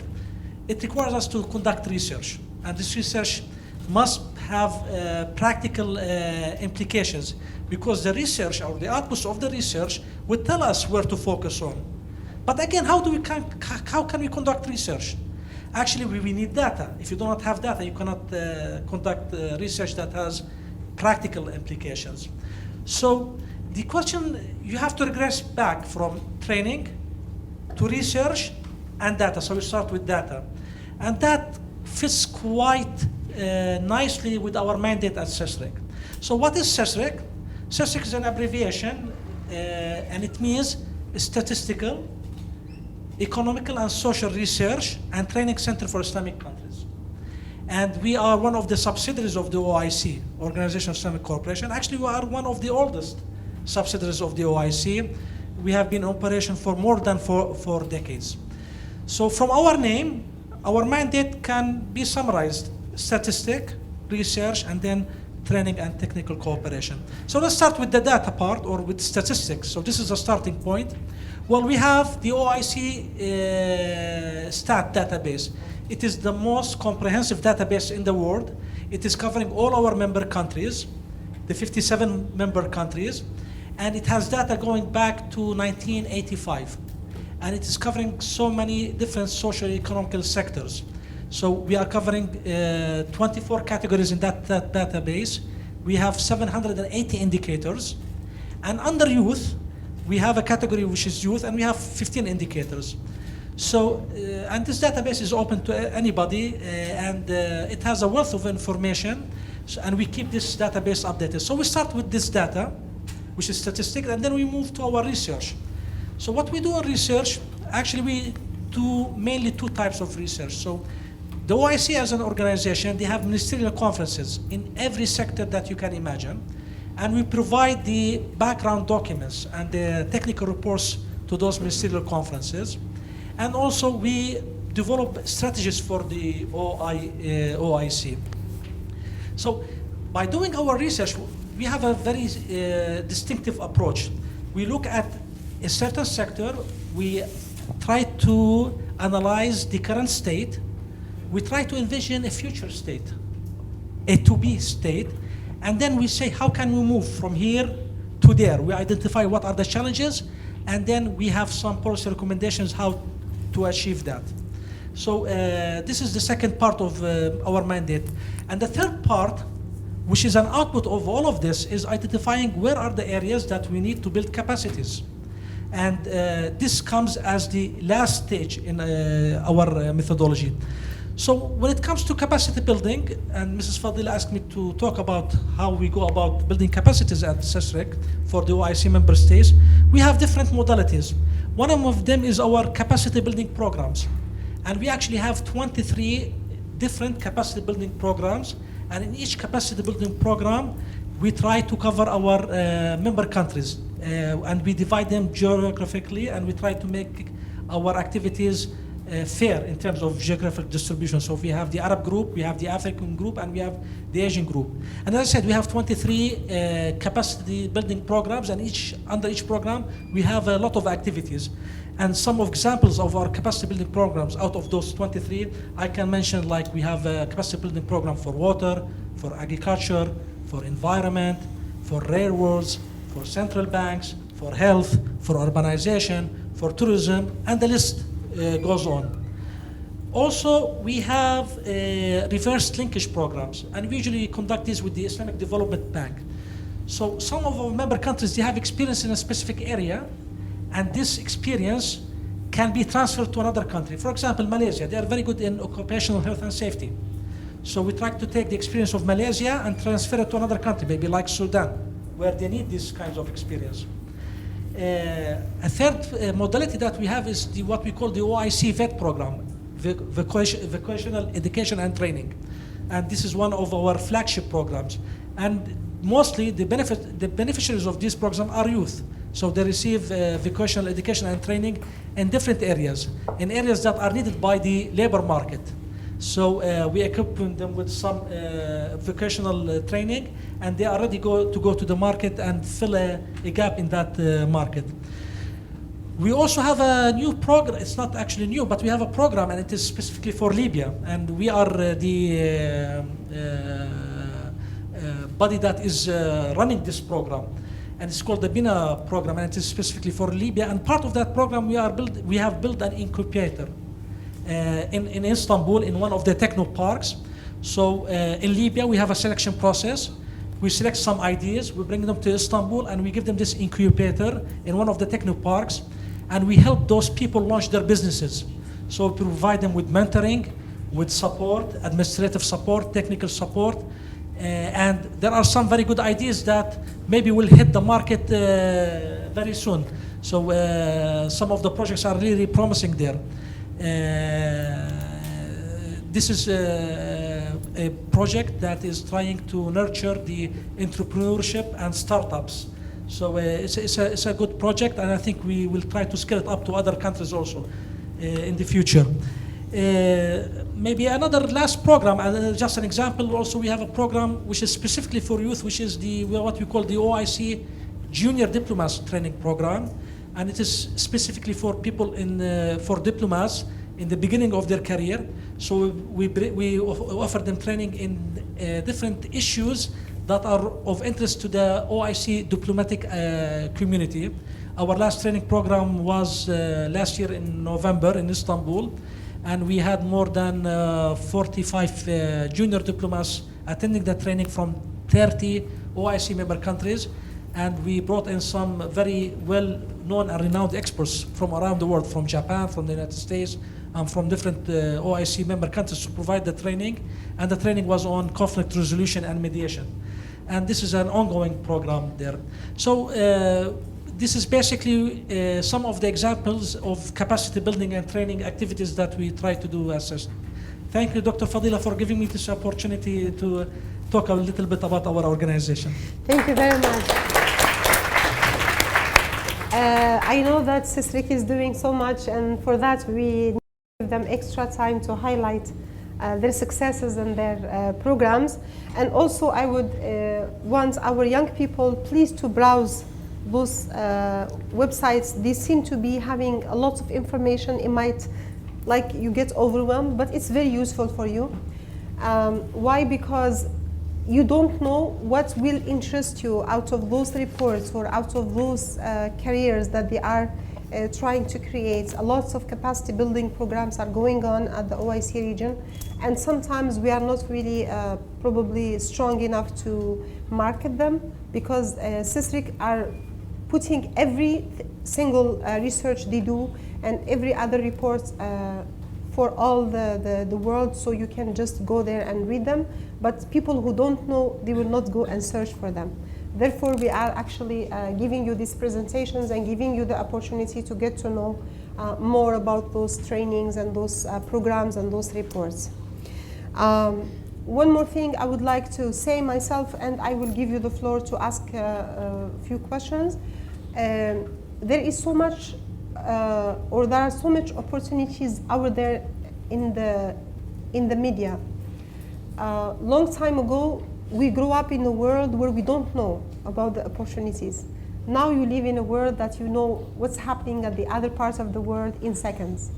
It requires us to conduct research, and this research must have practical implications, because the research, or the outputs of the research, will tell us where to focus on. But again, how can we conduct research? Actually, we need data. If you do not have data, you cannot conduct research that has practical implications. So the question, you have to regress back from training to research and data. So we start with data. And that fits quite nicely with our mandate at SESRIC. So what is SESRIC? SESRIC is an abbreviation, and it means Statistical, Economical and Social Research and Training Center for Islamic Countries. And we are one of the subsidiaries of the OIC, Organization of Islamic Cooperation. Actually, we are one of the oldest subsidiaries of the OIC. We have been in operation for more than four decades. So from our name, our mandate can be summarized: statistic, research, and then training and technical cooperation. So let's start with the data part, or with statistics. So this is a starting point. Well, we have the OIC stat database. It is the most comprehensive database in the world. It is covering all our member countries, the 57 member countries, and it has data going back to 1985. And it is covering so many different socio-economical sectors. So we are covering 24 categories in that database. We have 780 indicators. And under youth, we have a category which is youth, and we have 15 indicators. So, and this database is open to anybody, and it has a wealth of information, and we keep this database updated. So we start with this data, which is statistics, and then we move to our research. So what we do in research, actually we do mainly two types of research. So the OIC as an organization, they have ministerial conferences in every sector that you can imagine, and we provide the background documents and the technical reports to those ministerial conferences. And also we develop strategies for the OIC. So by doing our research, we have a very distinctive approach. We look at a certain sector, we try to analyze the current state, we try to envision a future state. a to-be state, and then we say, how can we move from here to there? We identify what are the challenges, and then we have some policy recommendations how to achieve that. So this is the second part of our mandate. And the third part, which is an output of all of this, is identifying where are the areas that we need to build capacities. And this comes as the last stage in our methodology. So when it comes to capacity building, and Mrs. Fadil asked me to talk about how we go about building capacities at SESRIC for the OIC member states, we have different modalities. One of them is our capacity building programs. And we actually have 23 different capacity building programs. And in each capacity building program, we try to cover our member countries. And we divide them geographically, and we try to make our activities fair in terms of geographic distribution. So we have the Arab group, we have the African group, and we have the Asian group. And as I said, we have 23 capacity building programs, and under each program, we have a lot of activities. And some of examples of our capacity building programs out of those 23, I can mention, like we have a capacity building program for water, for agriculture, for environment, for railroads, for central banks, for health, for urbanization, for tourism, and the list goes on. Also, we have reverse linkage programs, and we usually conduct this with the Islamic Development Bank. So some of our member countries, they have experience in a specific area, and this experience can be transferred to another country. For example, Malaysia, they are very good in occupational health and safety. So we try to take the experience of Malaysia and transfer it to another country, maybe like Sudan, where they need these kinds of experience. A third modality that we have is what we call the OIC VET program, Vocational Education and Training. And this is one of our flagship programs. And mostly the beneficiaries of this program are youth. So they receive vocational education and training in different areas, in areas that are needed by the labor market. So we equip them with some vocational training, and they are ready to go to the market and fill a gap in that market. We also have a new program. It's not actually new, but we have a program, and it is specifically for Libya. And we are the body that is running this program. And it's called the BINA program, and it is specifically for Libya. And part of that program, we have built an incubator in Istanbul, in one of the techno parks. So in Libya, we have a selection process. We select some ideas, we bring them to Istanbul, and we give them this incubator in one of the techno parks, and we help those people launch their businesses. So we provide them with mentoring, with support, administrative support, technical support, and there are some very good ideas that maybe will hit the market very soon. So some of the projects are really promising there. This is a project that is trying to nurture the entrepreneurship and startups. So it's a good project, and I think we will try to scale it up to other countries also in the future. Maybe another last program, just an example, also we have a program which is specifically for youth, which is what we call the OIC Junior Diplomats Training Program. And it is specifically for people for diplomats in the beginning of their career. So we offer them training in different issues that are of interest to the OIC diplomatic community. Our last training program was last year in November in Istanbul, and we had more than 45 junior diplomats attending the training from 30 OIC member countries. And we brought in some very well-known and renowned experts from around the world, from Japan, from the United States, and from different OIC member countries to provide the training. And the training was on conflict resolution and mediation. And this is an ongoing program there. So this is basically some of the examples of capacity building and training activities that we try to do as SESRIC. Thank you, Dr. Fadila, for giving me this opportunity to talk a little bit about our organization. Thank you very much. I know that SESRIC is doing so much, and for that we give them extra time to highlight their successes and their programs. And also I would want our young people please to browse those websites. They seem to be having a lot of information. It might, like, you get overwhelmed, but it's very useful for you. Why? Because you don't know what will interest you out of those reports or out of those careers that they are trying to create. A lot of capacity building programs are going on at the OIC region, and sometimes we are not really probably strong enough to market them, because SESRIC are putting every single research they do and every other report for all the world, so you can just go there and read them. But people who don't know, they will not go and search for them. Therefore, we are actually giving you these presentations and giving you the opportunity to get to know more about those trainings and those programs and those reports. One more thing I would like to say myself, and I will give you the floor to ask a few questions. There is so much, or there are so much opportunities out there in the media. Long time ago, we grew up in a world where we don't know about the opportunities. Now you live in a world that you know what's happening at the other parts of the world in seconds.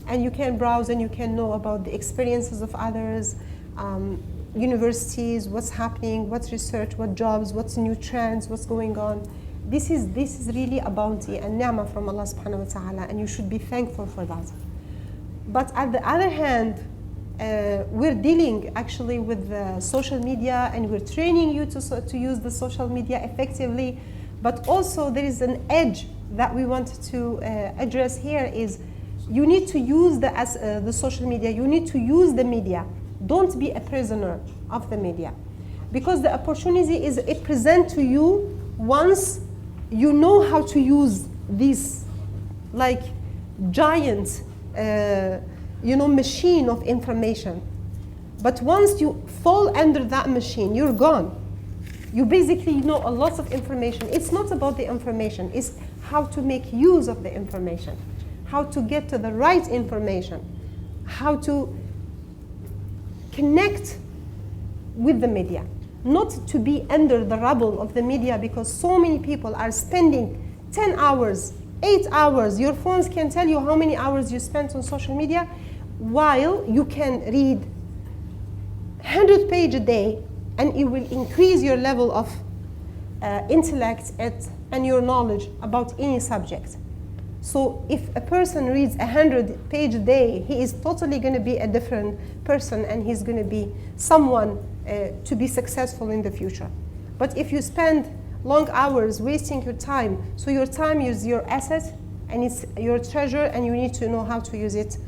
And you can browse and you can know about the experiences of others, universities, what's happening, what's research, what jobs, what's new trends, what's going on. This is really a bounty and ni'mah from Allah subhanahu wa ta'ala, and you should be thankful for that. But at the other hand, we're dealing actually with the social media, and we're training you to use the social media effectively. But also there is an edge that we want to address here is you need to use the social media, you need to use the media. Don't be a prisoner of the media. Because the opportunity is it present to you once you know how to use this like giant machine of information. But once you fall under that machine, you're gone. You basically know a lot of information. It's not about the information, it's how to make use of the information, how to get to the right information, how to connect with the media. Not to be under the rubble of the media, because so many people are spending 10 hours, 8 hours. Your phones can tell you how many hours you spent on social media, while you can read 100 pages a day, and it will increase your level of intellect and your knowledge about any subject. So if a person reads 100 pages a day, he is totally going to be a different person, and he's going to be someone to be successful in the future. But if you spend long hours wasting your time, so your time is your asset and it's your treasure, and you need to know how to use it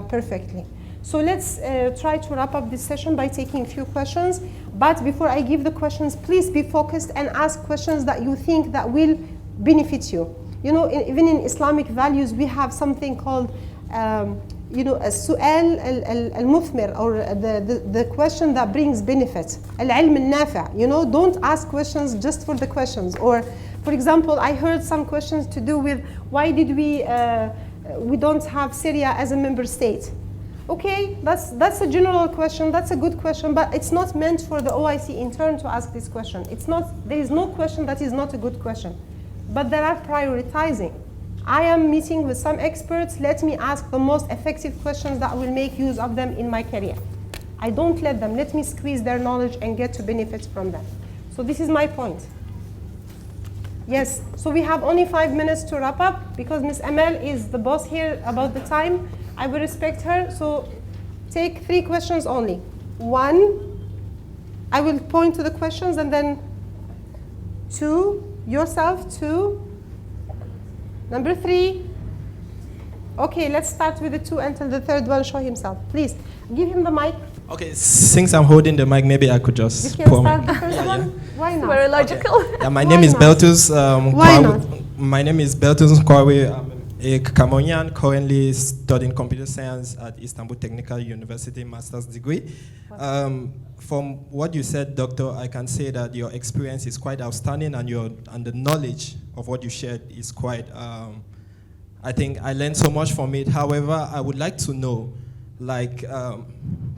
perfectly. So let's try to wrap up this session by taking a few questions. But before I give the questions, please be focused and ask questions that you think that will benefit you. You know, even in Islamic values, we have something called السؤال المثمر, or the question that brings benefit. العلم النافع. You know, don't ask questions just for the questions. Or, for example, I heard some questions to do with why did we don't have Syria as a member state. Okay, that's a general question. That's a good question, but it's not meant for the OIC intern to ask this question. There is no question that is not a good question, but there are prioritizing. I am meeting with some experts. Let me ask the most effective questions that will make use of them in my career. I don't let them. Let me squeeze their knowledge and get to benefit from them. So this is my point. Yes, so we have only 5 minutes to wrap up, because Ms. Amal is the boss here about the time. I will respect her, so take 3 questions only. 1, I will point to the questions, and then 2, yourself, 2. Number 3. Okay, let's start with the 2 until the 3rd one show himself. Please, give him the mic. Okay, since I'm holding the mic, maybe I could just You can start the first one. Why not? Very logical. Okay. Yeah, my name is not? Beltus. Why Kwawe. not? My name is Beltus Kwawe. I'm a Cameroonian currently studying computer science at Istanbul Technical University, master's degree. From what you said, Doctor, I can say that your experience is quite outstanding, and the knowledge of what you shared is quite. I think I learned so much from it. However, I would like to know, like,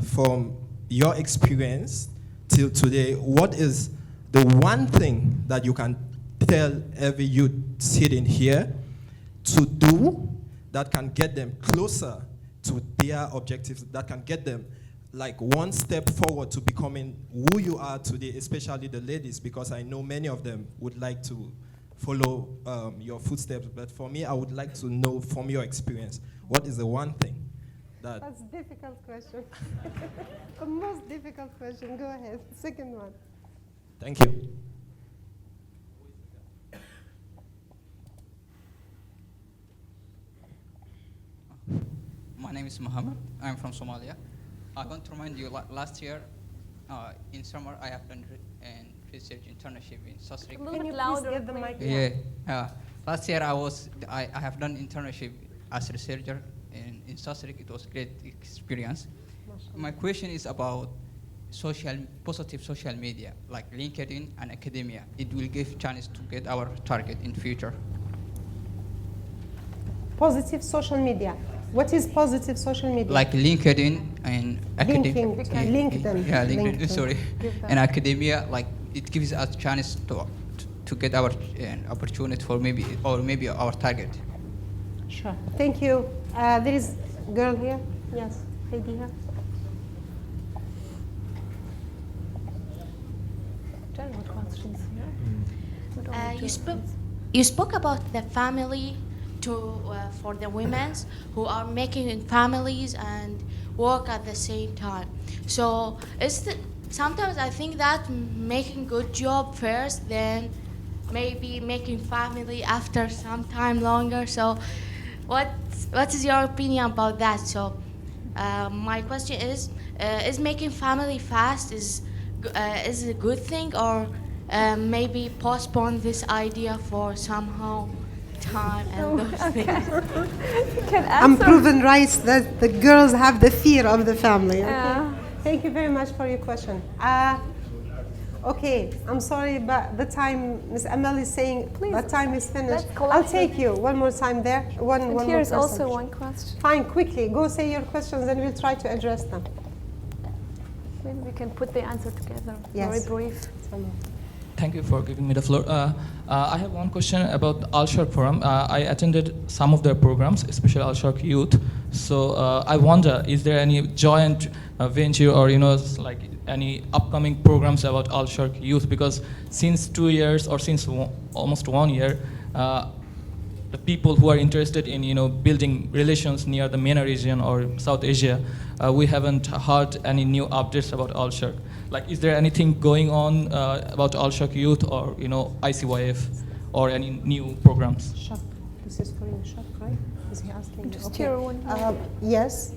from your experience till today, what is the one thing that you can tell every youth sitting here to do that can get them closer to their objectives, that can get them like one step forward to becoming who you are today, especially the ladies, because I know many of them would like to follow your footsteps. But for me, I would like to know from your experience, what is the one thing that... That's a difficult question. The most difficult question. Go ahead. Second one. Thank you. My name is Muhammad. I'm from Somalia. I want to remind you, last year, in summer, I have done an research internship in SESRIC. Can you please get the mic? Yeah. Last year, I have done internship as a researcher in SESRIC. It was a great experience. My question is about positive social media, like LinkedIn and academia. It will give chance to get our target in future. Positive social media. What is positive social media? Like LinkedIn and academia. LinkedIn. Yeah, LinkedIn. Sorry. And academia, like it gives us chance to get our opportunity for maybe our target. Sure. Thank you. There is a girl here. Yes, lady here. You spoke about the family for the women who are making families and work at the same time. So sometimes I think that making good job first, then maybe making family after some time longer. So what is your opinion about that? So my question is making family fast is a good thing, or maybe postpone this idea for somehow time and those things? I'm proven right that the girls have the fear of the family. Okay? Thank you very much for your question. Okay, I'm sorry, but the time, Ms. Amal is saying the time is finished. I'll take you one more time there. One Here's more also one question. Fine, quickly, go say your questions and we'll try to address them. Maybe we can put the answer together. Yes. Very brief. Thank you for giving me the floor. I have one question about the Al-Sharq Forum. I attended some of their programs, especially Al-Sharq Youth. So I wonder, is there any joint venture or like any upcoming programs about Al-Sharq Youth? Because since 2 years or since almost 1 year, the people who are interested in building relations near the MENA region or South Asia, we haven't heard any new updates about Al-Sharq. Like, is there anything going on about Al-Sharq Youth or ICYF or any new programs? Shaq, this is for you, Shaq, right? Is he asking? Just Okay. here one. Yes.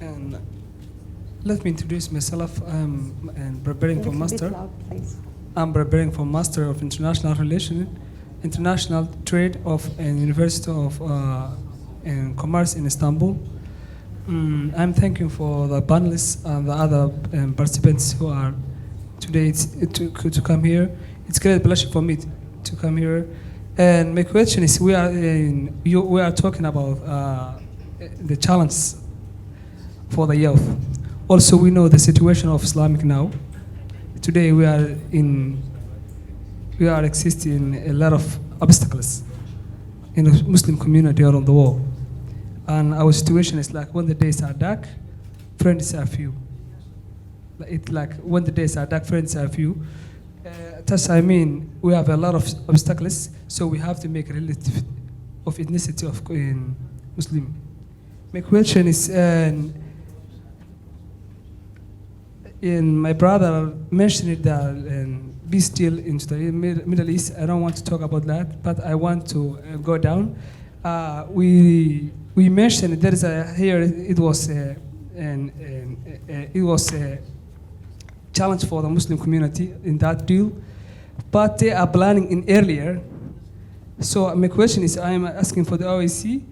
And let me introduce myself. I'm preparing for master. Loud, please. I'm preparing for Master of International Relations, International Trade of University of Commerce in Istanbul. I'm thanking for the panelists and the other participants who are today to come here. It's a great pleasure for me to come here. And my question is, we are talking about the challenge for the youth. Also, we know the situation of Islamic now. Today we are existing a lot of obstacles in the Muslim community around the world. And our situation is like when the days are dark, friends are few. It's like when the days are dark, friends are few. Thus, I mean, we have a lot of obstacles, so we have to make a relative of ethnicity of Muslim. My question is, my brother mentioned that be still into the Middle East. I don't want to talk about that, but I want to go down. We mentioned there is it was a challenge for the Muslim community in that deal, but they are planning in earlier. So my question is, I am asking for the OIC,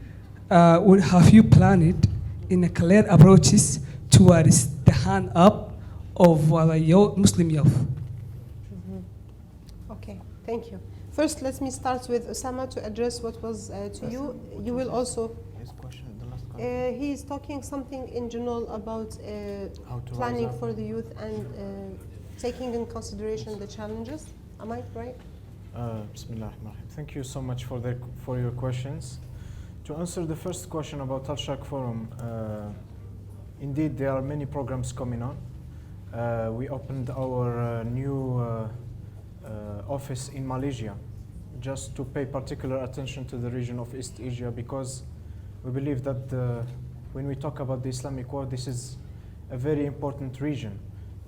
have you planned in a clear approaches towards the hand up of the Muslim youth? Okay, thank you. First, let me start with Osama to address what was to you. You will also. His question, the last question. He is talking something in general about planning for the youth and taking in consideration the challenges. Am I right? Bismillahirrahmanirrahim. Thank you so much for your questions. To answer the first question about Al-Sharq Forum, indeed there are many programs coming on. We opened our new office in Malaysia just to pay particular attention to the region of East Asia, because we believe that when we talk about the Islamic world, this is a very important region,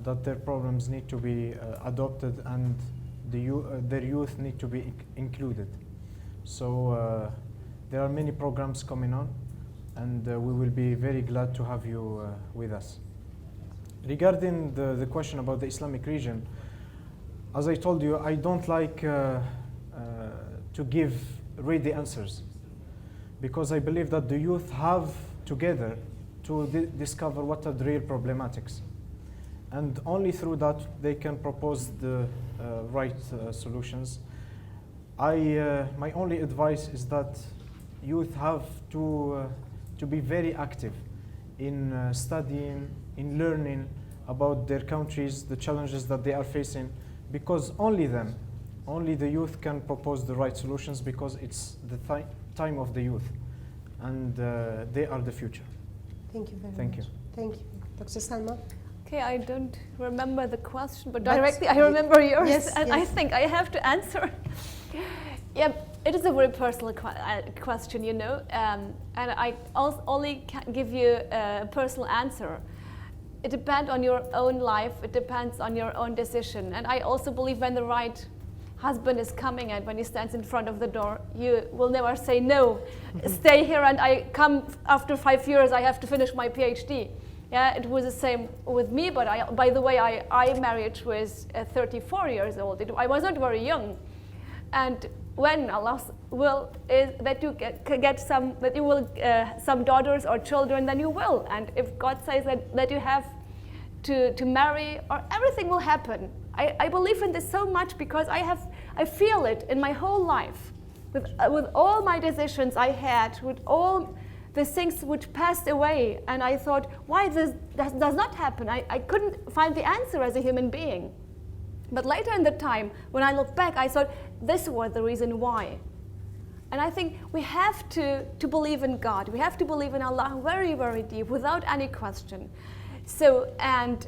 that their problems need to be adopted and their youth need to be included. So there are many programs coming on, and we will be very glad to have you with us. Regarding the question about the Islamic region, as I told you, I don't like to give ready answers, because I believe that the youth have together to discover what are the real problematics. And only through that they can propose the right solutions. My only advice is that youth have to be very active in studying, in learning about their countries, the challenges that they are facing, because only the youth can propose the right solutions, because it's the time of the youth, and they are the future. Thank you very much. Thank you. Thank you. Dr. Salma? Okay, I don't remember the question, but directly I remember yours, yes, and yes. I think I have to answer. Yeah, it is a very personal question, you know, and I only can give you a personal answer. It depends on your own life, it depends on your own decision, and I also believe when the right husband is coming and when he stands in front of the door, you will never say no, stay here and I come after 5 years, I have to finish my PhD. Yeah, it was the same with me, but by the way, I married was 34 years old. I wasn't very young. And when Allah's will is that you get some daughters or children, then you will. And if God says that you have to marry, or everything will happen. I believe in this so much, because I feel it in my whole life. With all my decisions I had, with all the things which passed away, and I thought, why this does not happen? I couldn't find the answer as a human being. But later in the time, when I look back, I thought, this was the reason why. And I think we have to believe in God. We have to believe in Allah very, very deep, without any question. So, and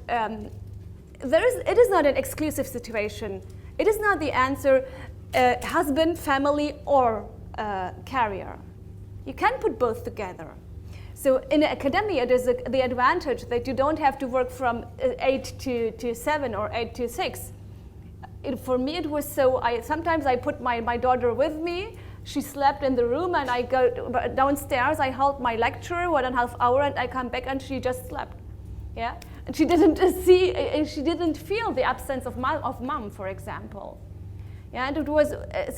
it is not an exclusive situation. It is not the answer, husband, family, or career. You can put both together. So in academia, there's the advantage that you don't have to work from 8 to 7 or 8 to 6. For me, it was so, sometimes I put my daughter with me. She slept in the room, and I go downstairs, I hold my lecture 1.5 hours, and I come back and she just slept. Yeah? And she didn't feel the absence of mom, for example. Yeah, and it was,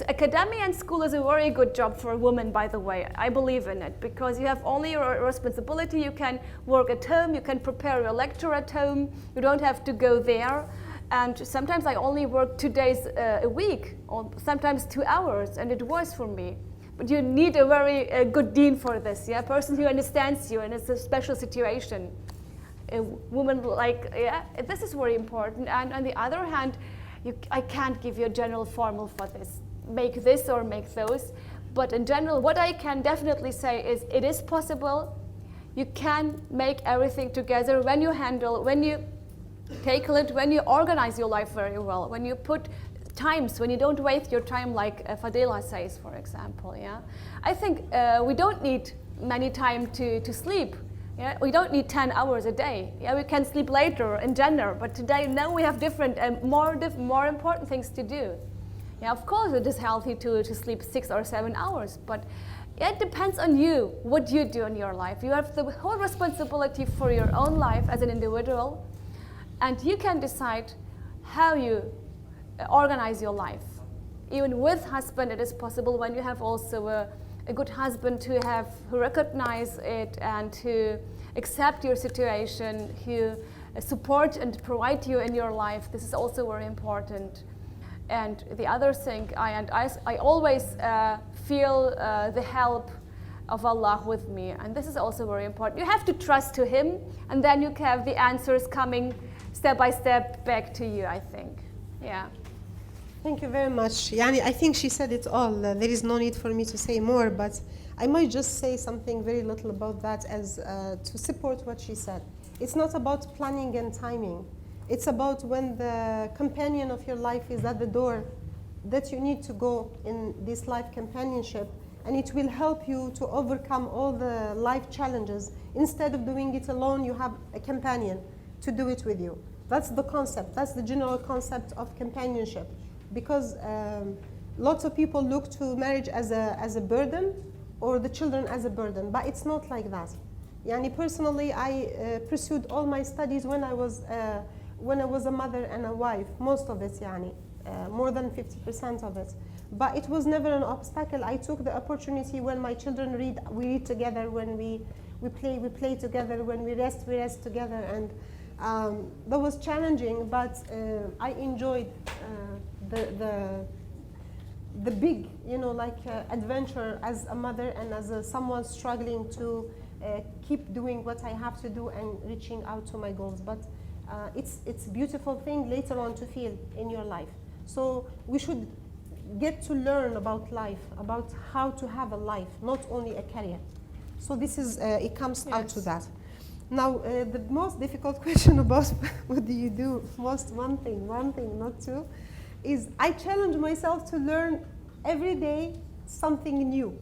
academia and school is a very good job for a woman, by the way. I believe in it, because you have only your responsibility. You can work at home, you can prepare your lecture at home, you don't have to go there. And sometimes I only work 2 days a week, or sometimes 2 hours, and it was for me. But you need a very good dean for this, yeah? A person who understands you, and it's a special situation. A woman this is very important. And on the other hand, I can't give you a general formula for this. Make this or make those. But in general, what I can definitely say is it is possible. You can make everything together when you take it, when you organize your life very well, when you put times, when you don't waste your time, like Fadela says, for example. Yeah, I think we don't need many time to sleep. Yeah, we don't need 10 hours a day. Yeah, we can sleep later in general, but today now we have different and more important things to do. Yeah, of course it is healthy to sleep 6 or 7 hours, but it depends on you, what you do in your life. You have the whole responsibility for your own life as an individual, and you can decide how you organize your life. Even with husband, it is possible when you have also a good husband who recognize it and who accept your situation, who support and provide you in your life. This is also very important. And the other thing, I always feel the help of Allah with me, and this is also very important. You have to trust to Him, and then you have the answers coming step by step back to you, I think. Yeah. Thank you very much. Yani, I think she said it all. There is no need for me to say more, but I might just say something very little about that as to support what she said. It's not about planning and timing. It's about when the companion of your life is at the door that you need to go in this life companionship, and it will help you to overcome all the life challenges. Instead of doing it alone, you have a companion to do it with you. That's the concept. That's the general concept of companionship. Because lots of people look to marriage as a burden, or the children as a burden, but it's not like that. Yani, personally, I pursued all my studies when I was a mother and a wife, most of it, yani, more than 50% of it. But it was never an obstacle. I took the opportunity when my children read, we read together. When we play together. When we rest together. And that was challenging, but I enjoyed the big, adventure as a mother and as someone struggling to keep doing what I have to do and reaching out to my goals. But it's a beautiful thing later on to feel in your life. So we should get to learn about life, about how to have a life, not only a career. So this is, it comes out to that. Now, the most difficult question about what do you do, one thing, not two, is I challenge myself to learn every day something new.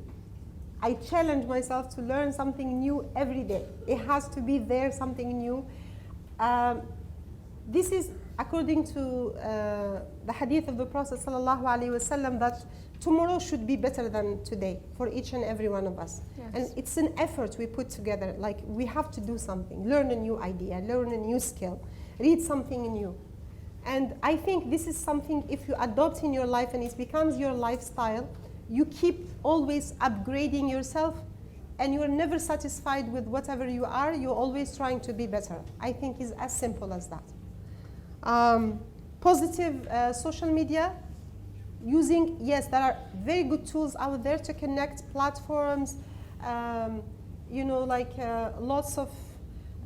I challenge myself to learn something new every day. It has to be there, something new. This is according to the hadith of the Prophet ﷺ, that tomorrow should be better than today for each and every one of us. Yes. And it's an effort we put together. Like, we have to do something, learn a new idea, learn a new skill, read something new. And I think this is something, if you adopt in your life and it becomes your lifestyle, you keep always upgrading yourself, and you're never satisfied with whatever you are. You're always trying to be better. I think it's as simple as that. Positive social media, using, yes, there are very good tools out there to connect, platforms, lots of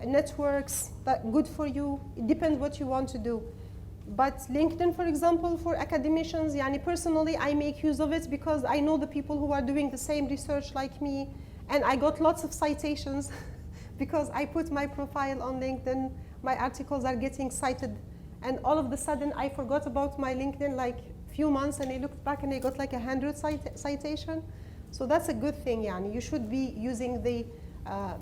networks that good for you. It depends what you want to do. But LinkedIn, for example, for academicians, personally, I make use of it because I know the people who are doing the same research like me, and I got lots of citations because I put my profile on LinkedIn. My articles are getting cited, and all of a sudden, I forgot about my LinkedIn like few months, and I looked back and I got like 100 citation. So that's a good thing, You should be using the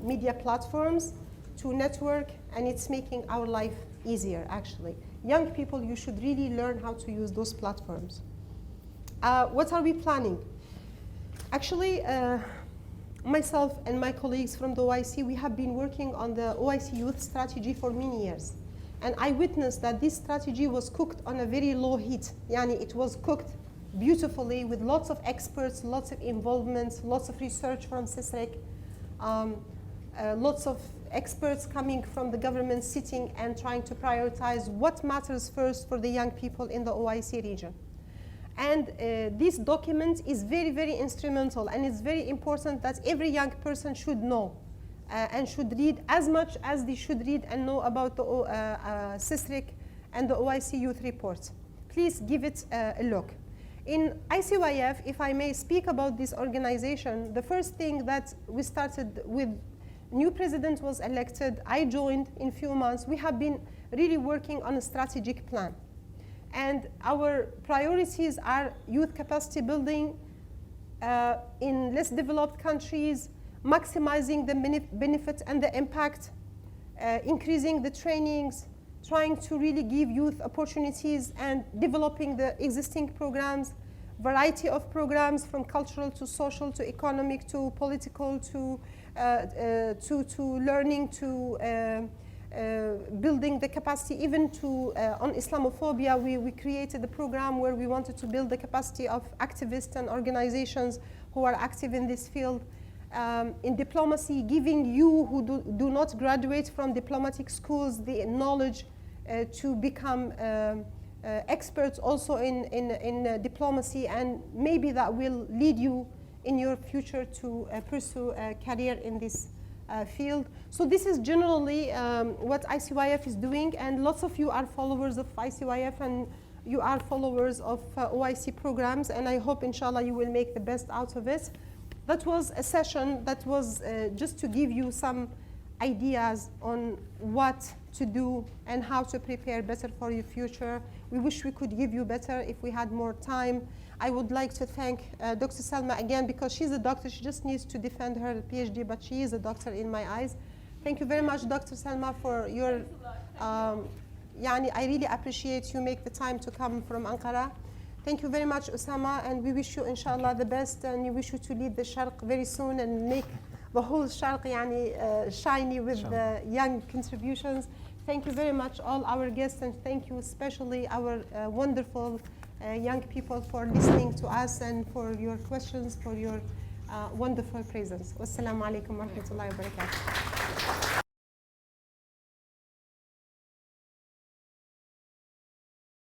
media platforms to network, and it's making our life easier, actually. Young people, you should really learn how to use those platforms. What are we planning? Actually, myself and my colleagues from the OIC, we have been working on the OIC Youth Strategy for many years. And I witnessed that this strategy was cooked on a very low heat. It was cooked beautifully with lots of experts, lots of involvement, lots of research from SESRIC, lots of experts coming from the government sitting and trying to prioritize what matters first for the young people in the OIC region. And this document is very, very instrumental, and it's very important that every young person should know and should read as much as they should read and know about the SESRIC and the OIC Youth Report. Please give it a look. In ICYF, if I may speak about this organization, the first thing that we started with, new president was elected, I joined in a few months. We have been really working on a strategic plan. And our priorities are youth capacity building in less developed countries, maximizing the benefit and the impact, increasing the trainings, trying to really give youth opportunities and developing the existing programs, variety of programs from cultural to social to economic to political to learning to building the capacity even to on Islamophobia. We created a program where we wanted to build the capacity of activists and organizations who are active in this field. In diplomacy, giving you who do not graduate from diplomatic schools the knowledge to become experts also in diplomacy, and maybe that will lead you in your future to pursue a career in this field. So this is generally what ICYF is doing, and lots of you are followers of ICYF, and you are followers of OIC programs, and I hope, inshallah, you will make the best out of it. That was a session that was just to give you some ideas on what to do and how to prepare better for your future. We wish we could give you better if we had more time. I would like to thank Dr. Salma again, because she's a doctor. She just needs to defend her PhD, but she is a doctor in my eyes. Thank you very much, Dr. Salma, for your, I really appreciate you make the time to come from Ankara. Thank you very much, Osama, and we wish you, inshallah, the best, and we wish you to lead the Sharq very soon and make the whole Sharq shiny with the young contributions. Thank you very much, all our guests, and thank you especially our wonderful young people for listening to us and for your questions, for your wonderful presence. Wassalamu alaikum wa rahmatullahi wa barakatuh.